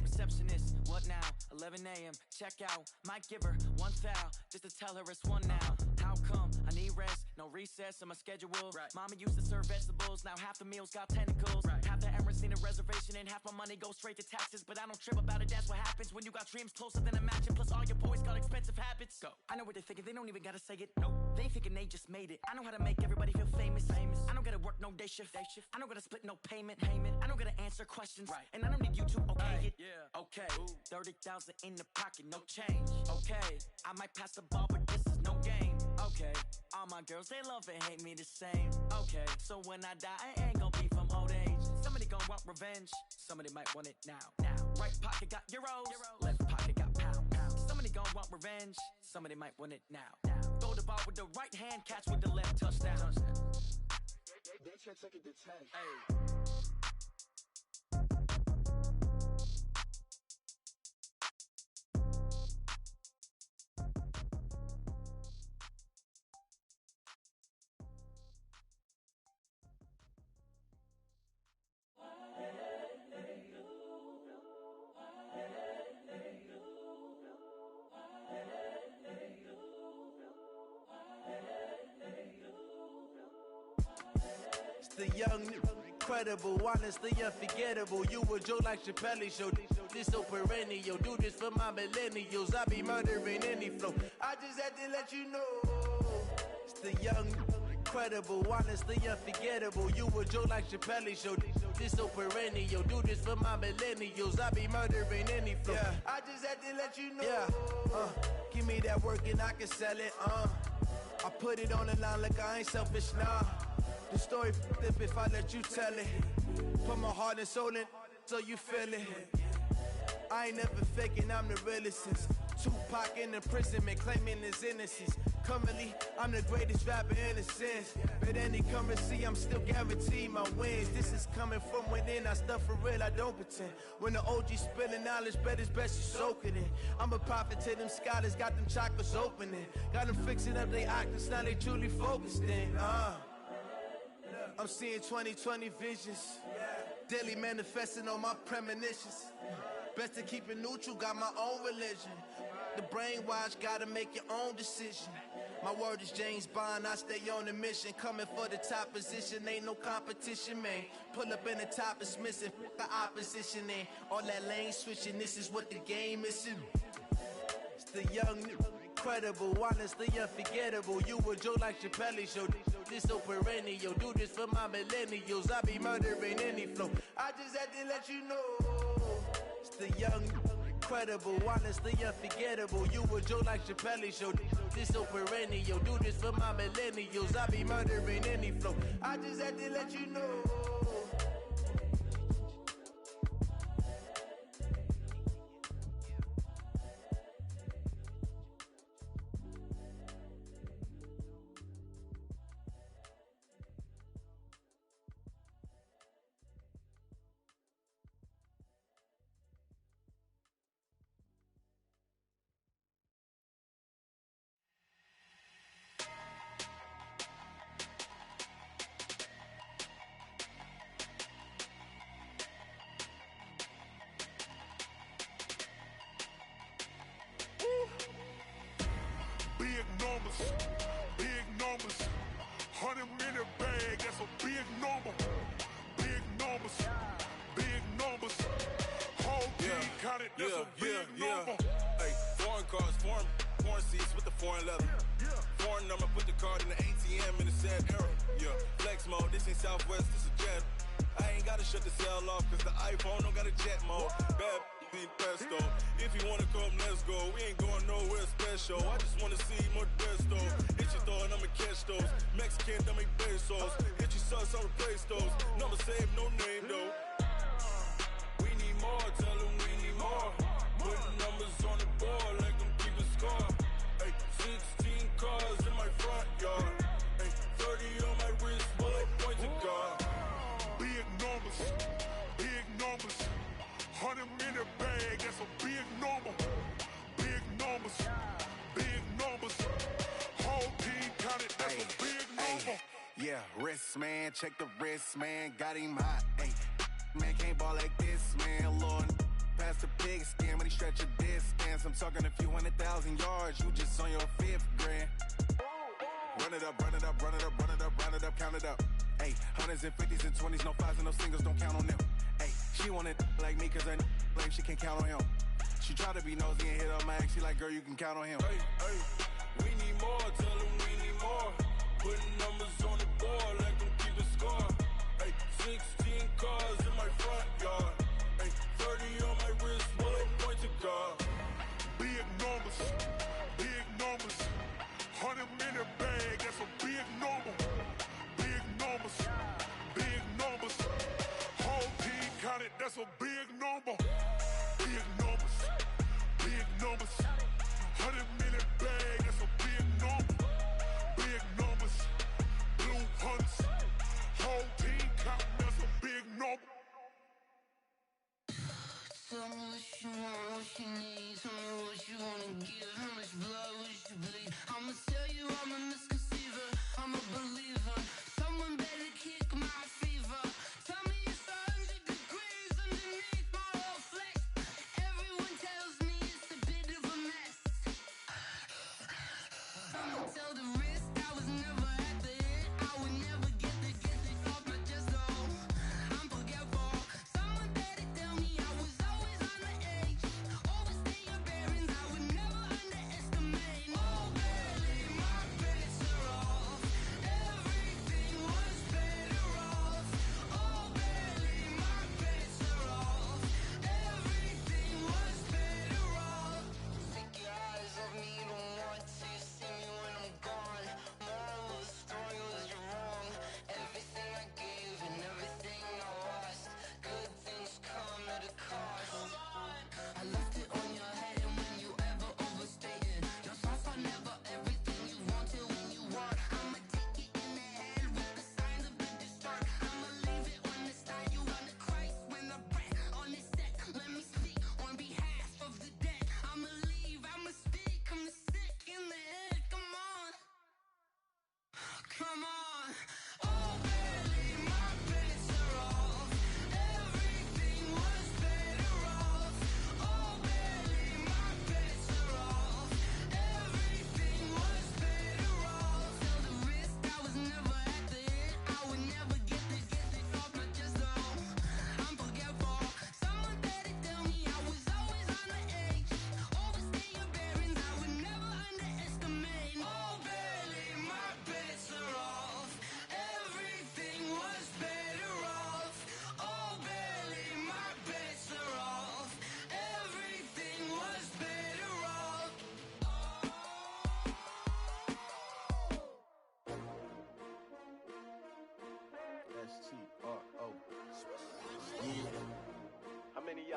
Receptionist, what now? 11 a.m., check out. Might give her one foul, just to tell her it's one now. How come? I need rest, no recess in my schedule. Mama used to serve vegetables, now half the meals got tentacles. Half the Emirates need a reservation and half my money goes straight to taxes. But I don't trip about it, that's what happens when you got dreams closer than a mansion. Plus all your boys got expensive habits. Go. I know what they're thinking, they don't even gotta say it. Nope. They thinking they just made it. I know how to make everybody feel famous. I don't gotta work no day shift. I don't gotta split no payment. I don't gotta answer questions. And I don't need you to okay it. Okay, 30,000 in the pocket, no change. Okay, I might pass the ball, but this is no game. Okay, all my girls, they love and hate me the same. Okay, so when I die, I ain't gon' be from old age. Somebody gon' want revenge, somebody might want it now. Right pocket got euros, left pocket got pound. Somebody gon' want revenge, somebody might want it now. Throw the ball with the right hand, catch with the left, touchdown. They can't take it to 10. The young, incredible, honestly unforgettable. You a joke like Chappelle Show. This so perennial. Do this for my millennials. I be murdering any flow. I just had to let you know. It's the young, incredible, honestly unforgettable. You a joke like Chappelle Show. This so perennial. Do this for my millennials. I be murdering any flow. I just had to let you know. Give me that work and I can sell it. I put it on the line like I ain't selfish, nah. The story flip if I let you tell it. Put my heart and soul in so you feel it. I ain't never faking, I'm the realest since Tupac in imprisonment claiming his innocence. currently, I'm the greatest rapper in a sense. But any currency, I'm still guaranteed my wins. This is coming from within, I stuff for real, I don't pretend. When the OG spilling knowledge, bet it's best you soak it in. I'm a prophet to them scholars, got them chakras opening. Got them fixing up their octaves, now they truly focused in. I'm seeing 2020 visions. Daily manifesting on my premonitions. Best to keep it neutral, got my own religion. The brainwash, gotta make your own decision. My word is James Bond, I stay on a mission. Coming for the top position, ain't no competition, man. Pull up in the top, it's missing, the opposition, and all that lane switching, this is what the game is. It's the young, incredible, honestly unforgettable. You a joke like Chappelle show, this so perennial. Do this for my millennials, I be murdering any flow. I just had to let you know. It's the young, incredible, honestly unforgettable. You a joke like Chappelle show, this so perennial. Do this for my millennials, I be murdering any flow. I just had to let you know. Big numbers, 100-minute bag, that's a big number. Big numbers, big numbers. Whole team counted, that's a big number. Hey, foreign cars, foreign seats with the foreign leather. Foreign number, put the card in the ATM in the sad era. Yeah, flex mode, this ain't Southwest, this is jet. I ain't gotta shut the cell off, cause the iPhone don't got a jet mode. Bad need pesto. If you wanna come, let's go. We ain't going nowhere special. I just wanna see more desto. Hit your throw and I'ma catch those. Mexican, don't make pesos. Hit your sauce, I'll replace those. Number save, no name though. We need more, tell them we need more. Putting numbers on the board like I'm keeping score. Hey, 16 cars in my front yard. Hey, 30 on my wrist, bullet point to God. Big numbers, big numbers. 100-minute bag, that's a big number. Big numbers, big numbers. Whole team counted, that's a big number. Yeah, wrist man, check the wrist man, got him hot. Ay, man can't ball like this, man. Lord, past the pig skin when he stretch a distance. I'm talking a few 100,000 yards, you just on your 5th grand. Run it up, run it up, run it up, run it up, run it up, count it up. Ay, 100s and 50s and 20s, no 5s and no singles, don't count on them. Ay, she wanted like me cause her blame, she can't count on him. She try to be nosy and hit up my ex, she like, girl, you can count on him. Hey, we need more, tell them we need more. Putting numbers on the board like I'm keeping score. Hey, 16 cars in my front yard. Hey, 30 on my wrist, bullet point to God. Big numbers, big numbers. 100-minute bag, that's a big number. Big numbers, big numbers. Whole team counted, that's a big number. Big numbers, big numbers. 100-minute bag, that's a big number. Big numbers, blue hunts. Whole team counting, that's a big number. Tell me what you want, what you need. Tell me what you wanna give. How much blood would you bleed? I'ma tell you I'm a misconceiver. I'm a believer. Someone better kick my fever. Tell me it's 100 degrees underneath my whole flesh. Everyone tells me it's a bit of a mess. I'ma tell the risk I was never at the end. I would never get this off my chest though. I'm forgetful. Someone better tell me I was always on the edge. Overstay your bearings, I would never underestimate. Oh barely, my bets are off. Everything was better off.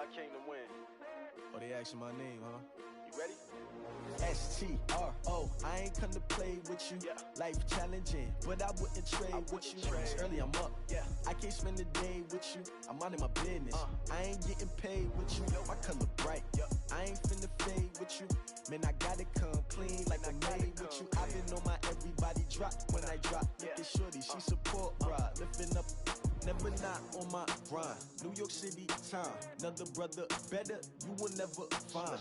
y'all came to win? Oh, they asking my name, huh? You ready? STRO, I ain't come to play with you. Life challenging, but I wouldn't trade with you. It's early, I'm up. I can't spend the day with you. I'm minding my business. I ain't getting paid with you. My color bright. I ain't finna fade with you. Man, I gotta come clean like I'm made with you. I've been on my everybody drop when I drop. Look at shorty, she support ride. Lifting up, never not on my grind. New York City time, another brother better, you will never find.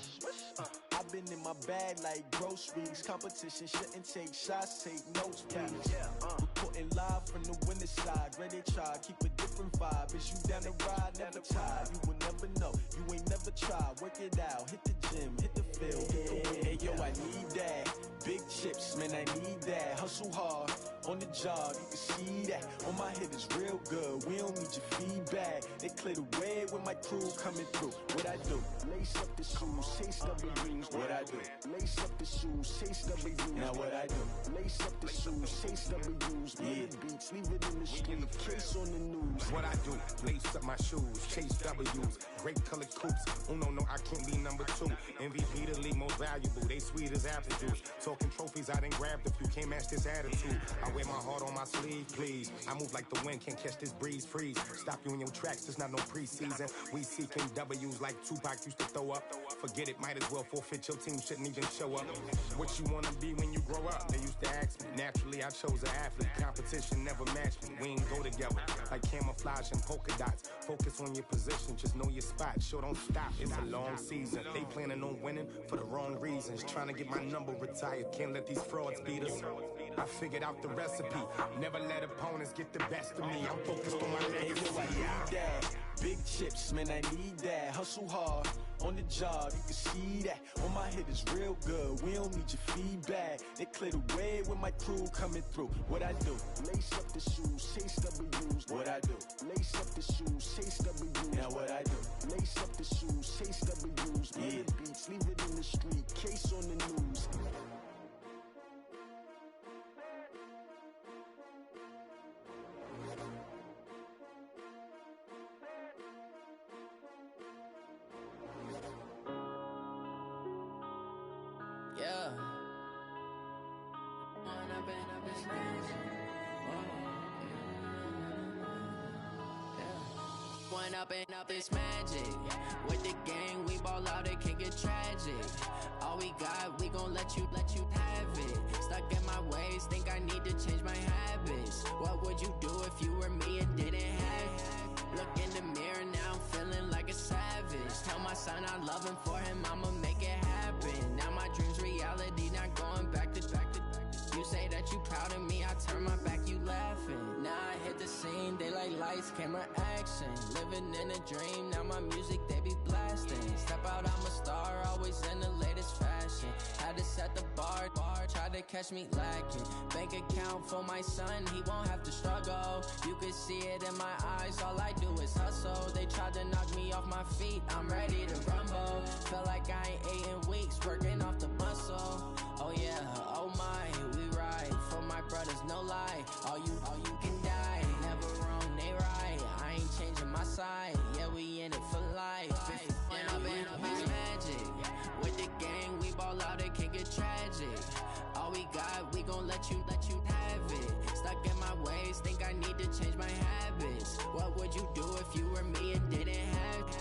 I've been in my bag like groceries. Competition shouldn't take shots, take notes, please. Reporting live from the winning side. Ready to try, keep a different vibe. Is you down the ride, never tired. You will never know, you ain't never tried. Work it out, hit the gym, hit the field, hit the win. Hey yo, I need that. Big chips, man, I need that. Hustle hard, on the job, you can see that. On my head is real good, we don't need your feedback. They clear the way with my crew coming through. What I do? Lace up the shoes, chase W's. What I do? Lace up the shoes, chase W's. Now what I do? Lace up the shoes, chase W's. Million beats, leave it in the street, case on the news. What I do? Lace up my shoes, chase W's. Great colored coops, no, I can't be number 2. MVP the league most valuable, they sweet as apple juice. Talking trophies, I done grabbed a few, can't match this attitude. I wear my heart on my sleeve, please. I move like the wind, can't catch this breeze, freeze. Stop you in your tracks, there's not no preseason. We seeking W's like Tupac used to throw up. Forget it, might as well forfeit, your team shouldn't even show up. What you wanna be when you grow up? They used to ask me. Naturally, I chose an athlete. Competition never matched me. We ain't go together like camouflage and polka dots. Focus on your position, just know your spot. Sure, don't stop, it's a long season. They planning on winning for the wrong reasons. Trying to get my number retired, can't let these frauds beat us. I figured out the recipe. Never let opponents get the best of me. I'm focused on my legacy. I need that. Big chips, man, I need that. Hustle hard, on the job, you can see that. On my head is real good, we don't need your feedback. They clear the way with my crew coming through. What I do? Lace up the shoes, chase W's. What I do? Lace up the shoes, chase W's. Now what I do? Lace up the shoes, chase W's. Million beats, leave it in the street, case on the news. Yeah. One up and up is magic. With the gang, we ball out, it can get tragic. All we got, we gon' let you have it. Stuck in my ways, think I need to change my habits. What would you do if you were me and didn't have it? Look in the mirror, now I'm feeling like a savage. Tell my son I love him, for him I'ma make it happen. Now my dream's reality, not going back to. You say that you proud of me, I turn my back, you laughing. Now I hit the scene, they like lights, camera, action. Living in a dream, now my music, they be blasting. Step out, I'm a star, always in the latest fashion. Had to set the bar, tried to catch me lacking. Bank account for my son, he won't have to struggle. You could see it in my eyes, all I do is hustle. They tried to knock me off my feet, I'm ready to rumble. Felt like I ain't ate in weeks, working off the muscle. Oh yeah, oh my, we ride for my brothers, no lie. All you can die, never wrong, they right. I ain't changing my side, yeah, we in it for life. And I've been magic. With the gang, we ball out, it can get tragic. All we got, we gon' let you have it. Stuck in my ways, think I need to change my habits. What would you do if you were me and didn't have it?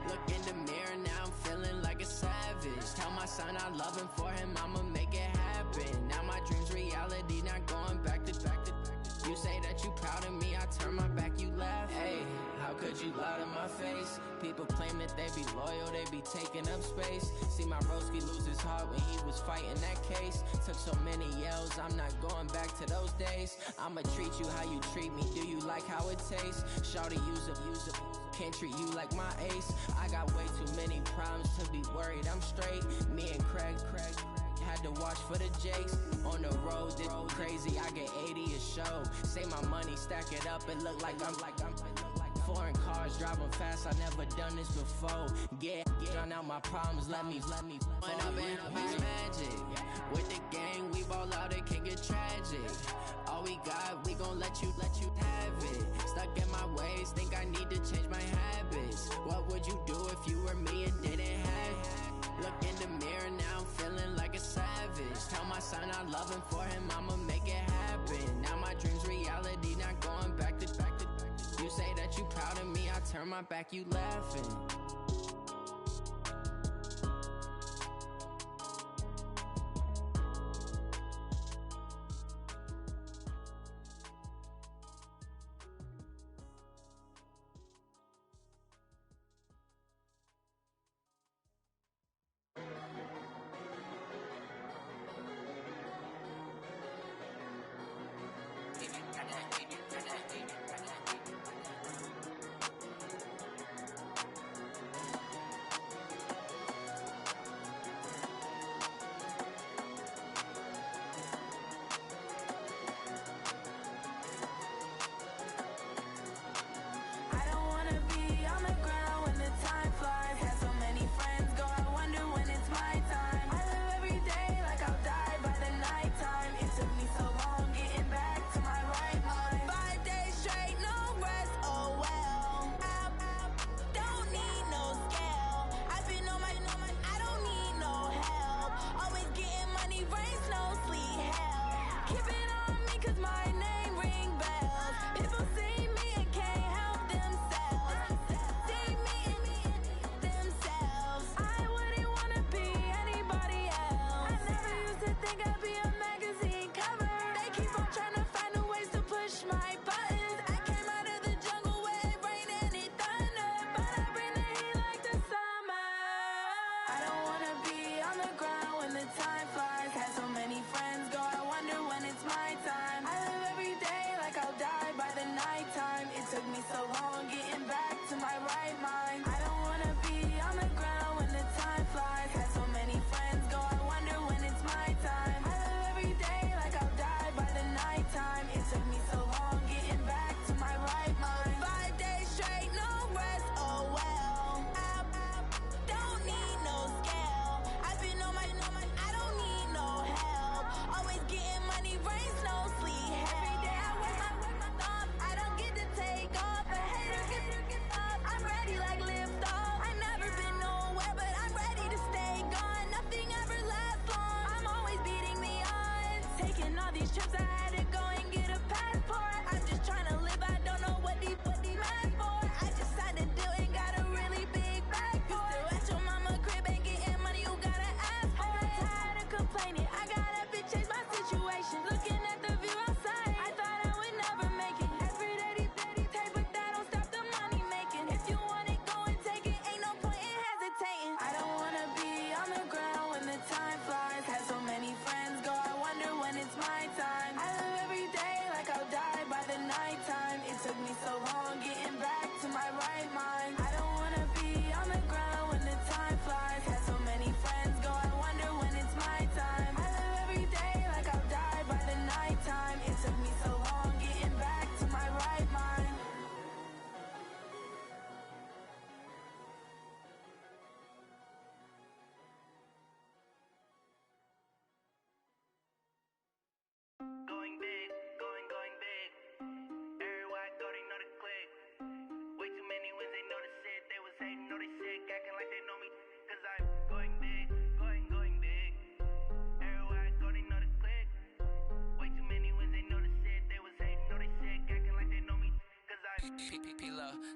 Look in the mirror, now I'm feeling like a savage. Tell my son I love him, for him I'ma make it happen. Now my dream's reality, not going back to. You say that you proud of me, I turn my back, you laugh. Hey, how could you lie to my face? People claim that they be loyal, they be taking up space. See my broski lose his heart when he was fighting that case. Took so many yells, I'm not going back to those days. I'ma treat you how you treat me, do you like how it tastes? Shawty, use up, can't treat you like my ace. I got way too many problems to be worried, I'm straight. Me and Craig had to watch for the Jakes. On the road, it's crazy, I get 80 a show. Say my money, stack it up, it look like I'm foreign cars, driving fast, I never done this before. Drown out my problems, let me When up and magic. With the gang, we ball out, it can get tragic. All we got, we gon' let you have it. Stuck in my ways, think I need to change my habits. What would you do if you were me and didn't have it? Look in the mirror, now I'm feeling like a savage. Tell my son I love him, for him I'ma make it happen. Now my dream's reality, not going back to. You say that you proud of me, I turn my back, you laughing.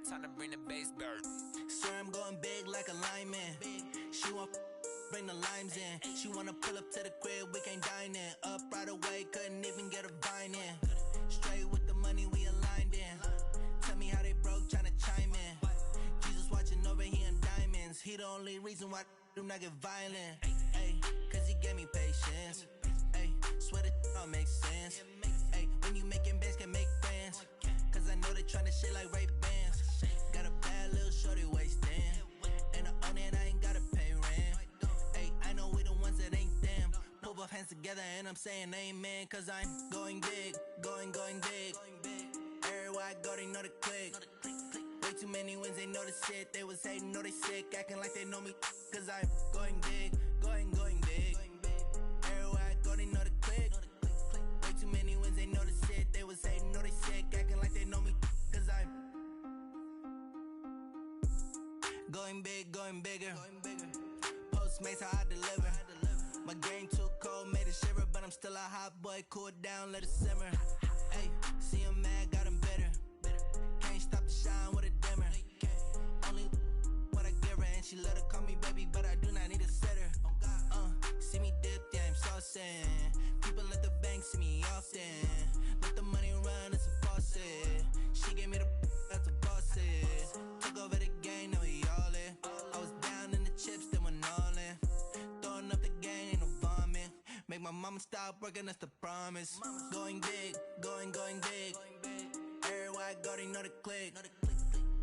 Time to bring the bass bird. Swear I'm going big like a lineman. She want bring the limes in. She wanna pull up to the crib, we can't dine in. Up right away, couldn't even get a vine in. Straight with the money, we aligned in. Tell me how they broke, tryna chime in. Jesus watching over here in diamonds. He the only reason why I do not get violent. Ay, cause he gave me patience. Ay, swear that all makes sense. Ay, when you making bands, can make friends. Cause I know they tryna shit like Ray Bans. Got a bad little shorty wasting. And I own it, I ain't gotta pay rent. Ay, I know we the ones that ain't them. Pull both hands together and I'm saying amen. Cause I'm going big, going big. Everywhere I go, they know the click. Way too many wins, they know the shit. They was hating, know they sick, acting like they know me. Cause I'm going big, going big. Everywhere I go, they know the click. Way too many wins, they know the shit. They was hating, know they sick, acting like they know me. Cause I'm Going big, going bigger. Postmates, how I deliver. My game too cold, made it shiver, but I'm still a hot boy. Cool it down, let it simmer. Hey, see him mad, got him bitter. Can't stop the shine with a dimmer. Only what I give her, and she let her call me baby, but I do not need a sitter. See me dip, yeah, I'm saucing. People at the bank see me often. Let the money run, it's a faucet. She gave me the that's a boss is. Took over the game, now we all in. I was down in the chips, then went all in. Throwing up the game, ain't no vomit. Make my mama stop working, that's the promise. Going big, going big. Everywhere I go, they know the click.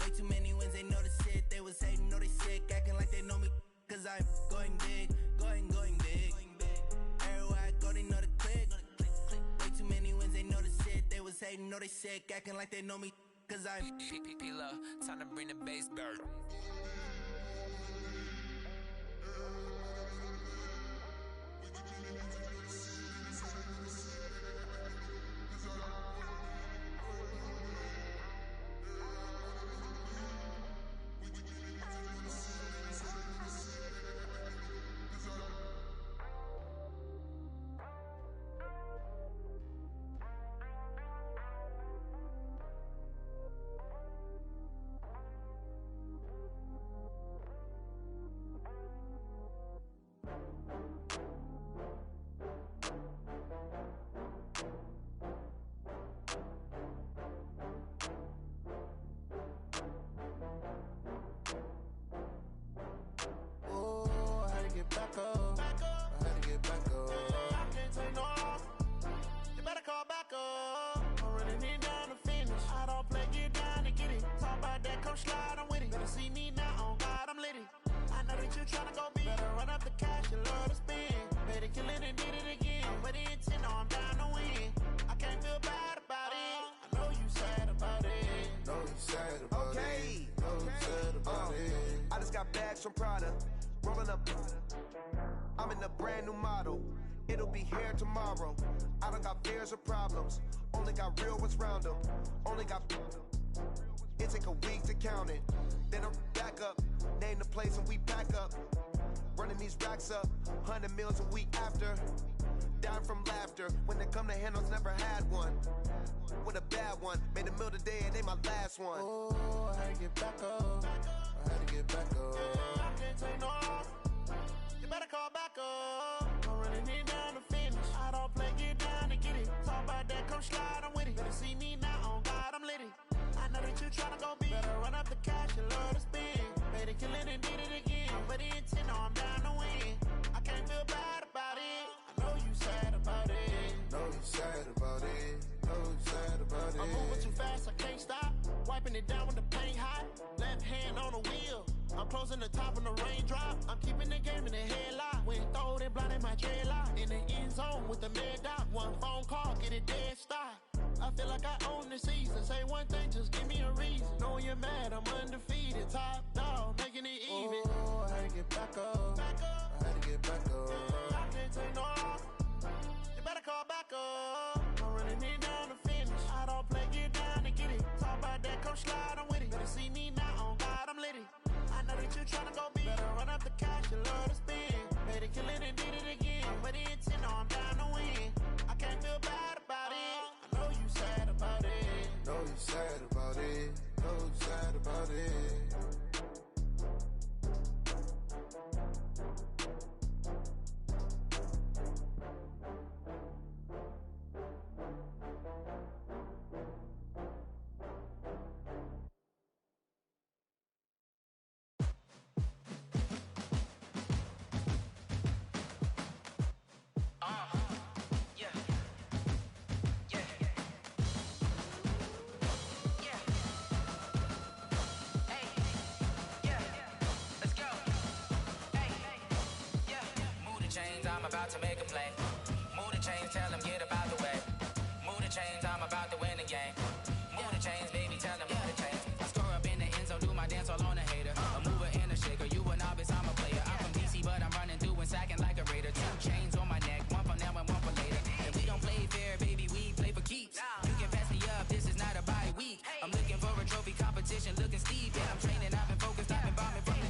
Way too many wins, they know the shit. They was hating, know they sick, acting like they know me. Cause I'm going big, going big. Everywhere I go, they know the click. Way too many wins, they know the shit. They was hating, know they sick, acting like they know me. Cause I'm P-P-P-Love, time to bring the bass back. Back up. I had to get back up. I can't take no loss. You better call back up. I'm running it down to finish. I don't play, get down to get it. Talk about that, come slide, I'm with it. Better see me now, on God, I'm lit it. I know that you tryna go big. Better run up the cash, you love to spend. Better kill it and did it again. But the intent, no, I'm down to win. I can't feel bad about it. I know you sad about it. Know you sad about it. Know you sad about it. I just got bags from Prada. Rolling up, I'm in a brand new model. It'll be here tomorrow. I don't got fears or problems. Only got real ones round them. Only got. It take a week to count it. Then I'm back up. Name the place and we pack up. Running these racks up. 100 meals a week after. Dying from laughter. When they come to handles, never had one. With a bad one. Made a meal today and they my last one. Oh, I had to get back up. I had to get back up. I can't take no loss. You better call back up. I'm running it down to finish. I don't play, get down to get it. Talk about that, come slide, I'm with it. Better see me now, on God, I'm lit it. I know that you tryna go big. Better run up the cash, you love to spend. Better kill it and did it again. But the intent, no, I'm down to win. I can't feel bad about it. I know you sad about it. Know you sad about it. Know you sad about it. I'm moving too fast, I can't stop. Wiping it down with the paint hot. Left hand on the wheel. I'm closing the top on the raindrop. I'm keeping the game in the headlock. When throwed and blinded my dreadlock. In the end zone with the mad dot. One phone call, get it dead stop. I feel like I own the season. Say one thing, just give me a reason. Knowing you're mad, I'm undefeated. Top dog, making it even. Oh, I had to get back up. I had to get back up. I can't take no loss. You better call back up. I'm running it down to finish. I don't play, get down to get it. Talk about that, come slide, I'm with it. Better see me now, on God, I'm lit it. I know that you tryna go big. Better run up the cash, you love to spend. Better kill it and did it again. But the intent, no, I'm down to win. I can't feel bad about it. I know you sad about it. Know you sad about it. Know you sad about it. I'm about to make a play. Move the chains, tell them get about the way. Move the chains, I'm about to win the game. Move the chains, baby, tell them move the chains. I score up in the end zone, do my dance all on a hater. A mover and a shaker, you a novice, I'm a player. I'm from DC, but I'm running through and sacking like a raider. 2 chains on my neck, one for now and one for later. And we don't play fair, baby, we play for keeps. You can pass me up, this is not a bye week. I'm looking for a trophy competition, looking steep. Yeah, I'm training, I've been focused, I've been bombing from the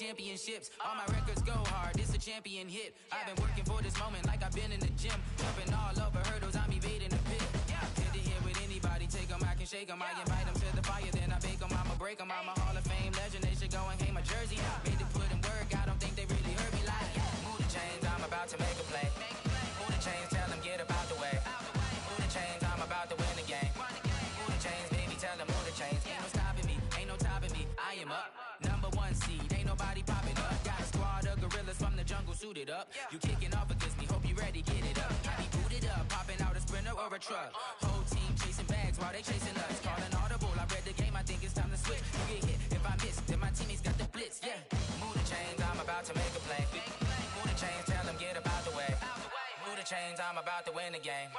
championships. All my records go hard, this a champion hit. I've been working for this moment like I've been in the gym. Jumping all over hurdles, I'm evading the pit. Tend to hit with anybody, take them, I can shake them. I invite them to the fire, then I bake them, I'ma break them. I'm a Hall of Fame legend, they should go and hang my jersey. Made to put in work, I don't think they really heard me like, move the chains, I'm about to make a play. Move the chains, tell them get up out the way. Move the chains, I'm about to win the game. Move the chains, baby, tell them move the chains. Ain't no stopping me, ain't no topping me, I am up. Number one seed, ain't nobody popping up. Got a squad of gorillas from the jungle suited up. You kicking off against me, hope you ready, get it up. I be booted up, popping out a Sprinter or a truck. Whole team chasing bags while they chasing us. Calling audible, I read the game, I think it's time to switch. You get hit, if I miss, then my teammates got the blitz, yeah. Move the chains, I'm about to make a play. Move the chains, tell them get up out the way. Move the chains, I'm about to win the game.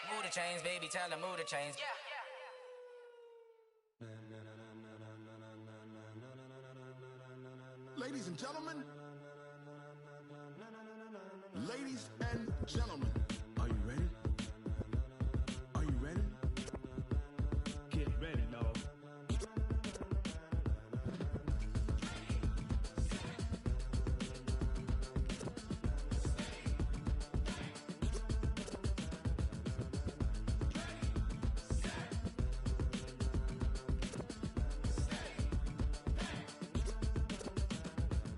Move the chains, baby, tell them move the chains. Ladies and gentlemen, ladies and gentlemen, are you ready? Are you ready? Get ready, dog.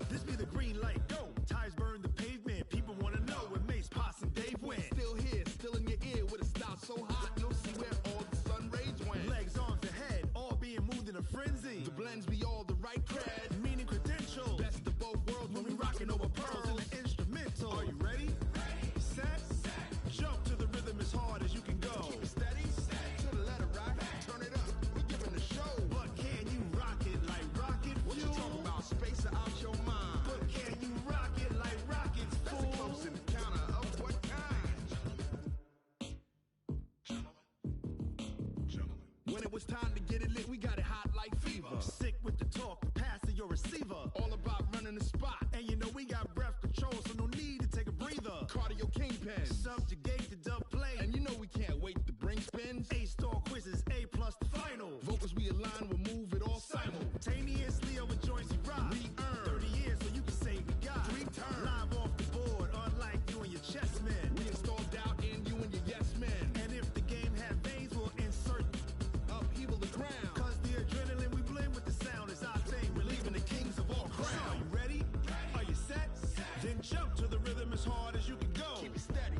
This be the green light, go. Ties burn the pavement. People wanna know when Mace, Potts, and Dave went. Still here, still in your ear with a style so hot, you'll see where all the sun rays went. Legs, arms, and head, all being moved in a frenzy. The blends be all the right cred, meaning credentials. Best of both worlds when we rockin' over pearls in the instrumental. Are you ready? Set, jump to the rhythm as hard as you can go. Keep it steady, to the letter right. Turn it up, we giving the show. But can you rock it like rocket fuel? What you talking about? Space out your mind. But can you rock it like rockets, fool? That's a close encounter of what kind? When it was time to get it lit, we got it hot like fever. Sick with the talk, pass to your receiver. All about running the spot. And you know we got breath control, so no need to take a breather. Cardio kingpin, subjugate the dub play. And you know we can't wait to bring spins. A-star quizzes, A+ the final. Vocals we align, we'll move it all simultaneously over joints we rock. We earn 30 years so you can say we got 3 turns. Live off the board, unlike you and your chess men. We install doubt in you and your yes men. And if the game had veins, we'll insert upheaval the ground. Cause the adrenaline we blend with the sound is our thing. We're leaving the kings of all crowns. Are you ready? Are you set? Then jump to the rhythm as hard as you can go. Keep it steady,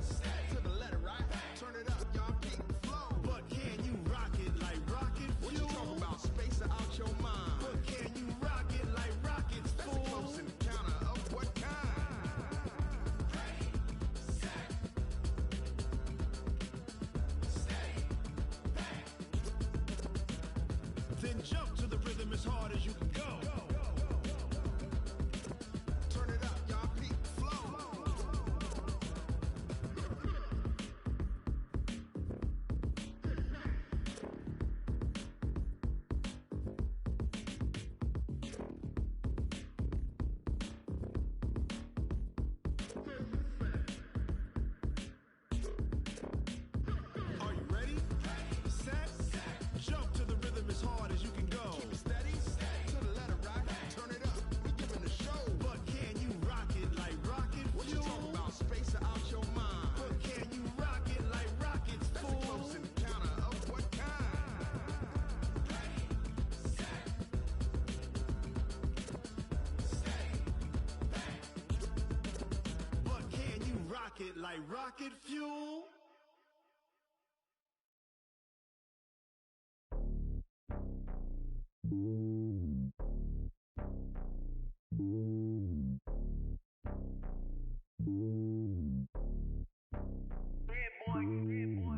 to the letter right. Turn it up, y'all keep the flow. But can you rock it like rocket fuel? What you talking about? Space out your mind. But can you rock it like rockets, fool? That's a close encounter of what kind? Then jump to the rhythm as hard as you can go. Turn it up, y'all peak flow. Are you ready? Set, jump to the rhythm as hard as you can go. Keep it steady, to the letter right. Turn it up, we giving the show. But can you rock it like rocket fuel? What you talking about? Space out your mind. But can you rock it like rockets, fool? That's a close encounter of what kind? But can you rock it like rocket fuel?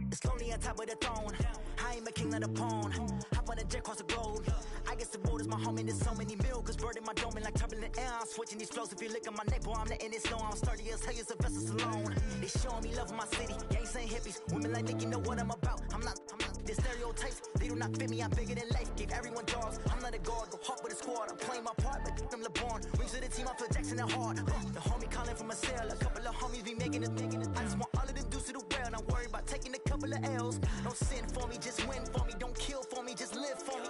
It's lonely on top of the throne. I ain't a king of the pawn. Hop on a jet across the globe. I guess the road is my home and there's so many mil. Cause bird in my dome and like turbulent air. I'm switching these flows. If you look at my neck, boy, I'm letting it slow. I'm sturdy as hell as a vessel alone. They showing me love in my city. Gangs ain't hippies. Women like Nicky know what I'm about. I'm not the stereotypes. They do not fit me. I'm bigger than life. Give everyone dogs. I'm not a guard. Go hard with a squad. I'm playing my part, but I'm LeBron. Wings of the team. I feel Jackson and hard. The homie calling from a cell. A couple of homies be making it. I just want all of them dudes to do well. Not worry about taking a couple of L's. Don't sin for me, just win for me. Don't kill for me, just live for me.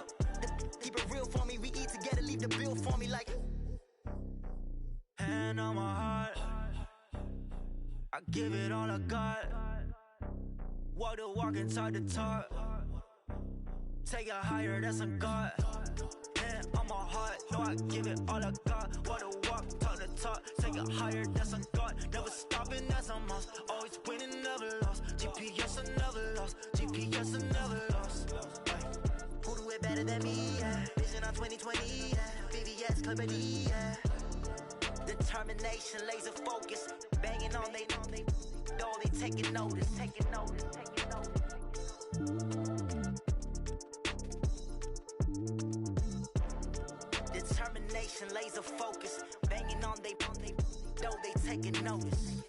Keep it real for me. We eat together, leave the bill for me like. I give it all I got. Walk the walk and talk the talk. Take it higher, that's a God. Hand on my heart, know I give it all I got. Walk the walk, talk the talk. Take it higher, that's a God. Never stopping, that's a must. Always winning, never lost. GPS, I never lost. GPS, I never lost. Who do it better than me? Yeah. Vision on 2020. Yeah. VVS, Clarity. Yeah. Determination, laser focus. Banging on they door, they taking notice. Taking notice, taking notice. Determination, laser focus. Banging on they door, they taking notice.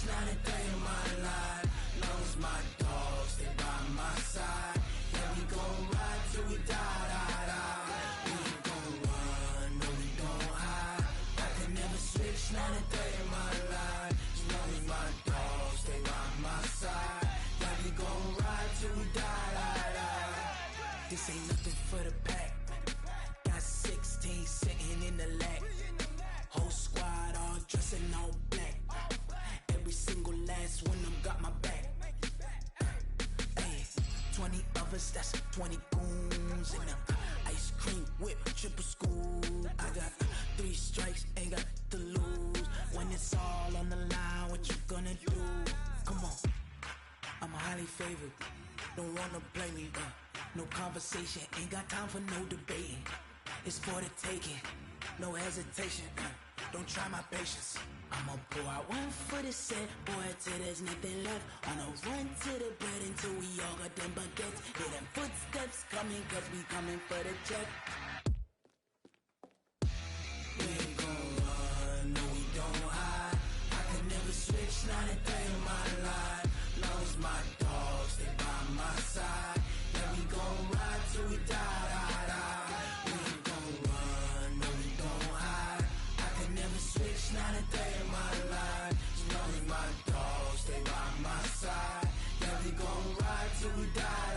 Not a day in my life. Long as my dogs stay by my side. Yeah, we gon' ride till we die. We ain't gon' run, no we don't hide. I can never switch, not a day in my life. As long as my dogs stay by my side. Yeah, we gon' ride till we die. This ain't nothing for the pack. Got 16 sitting in the lag. Whole squad all dressing all black. Every single last one of them got my back. Hey, 20 of us, that's 20 goons in the ice cream whip, triple scoop. I got 3 strikes, ain't got to lose. When it's all on the line, what you gonna do? Come on, I'm highly favored. Don't wanna play me, no conversation, ain't got time for no debating. It's for the taking, no hesitation. Don't try my patience. I'ma pour out one for the set, boy, till there's nothing left. On a run to the bread until we all got them baguettes. Hear them footsteps coming, cause we coming for the check. We ain't gon' run, no we don't hide. I can never switch, not a day in my life. Long as my dogs stay by my side. Yeah, we gon' ride till we die. We ain't gon' run, no we don't hide. I can never switch, not a day in my life. As long as my dogs stay by my side. Yeah, we gon' ride till we die.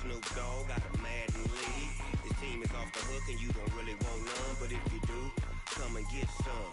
Snoop Dogg got a Madden league. His team is off the hook and you don't really want none, but if you do, come and get some.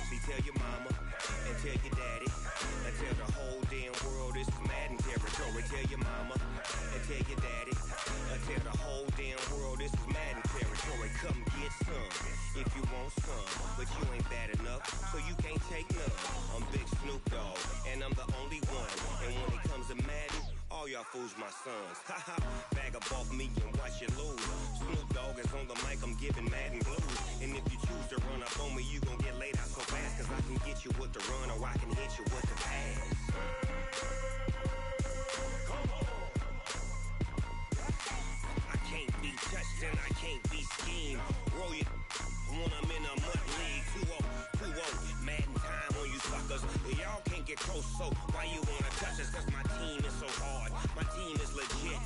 See, tell your mama and tell your daddy and tell the whole damn world this is Madden territory. Tell your mama and tell your daddy and tell the whole damn world this is Madden territory. Come get some if you want some, but you ain't bad enough, so you can't take none. I'm Big Snoop Dogg and I'm the only one, and when it comes to Madden, all y'all fools my sons. Haha, bag up off me and watch you lose. Snoop Dogg is on the mic, I'm giving Madden blues. And if you choose to run up on me, you gon' get laid out so fast. Cause I can get you with the run or I can hit you with the pass. I can't be touched and I can't be schemed. Roll you when I'm in a mud league. 2-0, Madden time on you suckers. Y'all can't get close, so why you wanna touch us? Cause my team is so hard, my team is legit.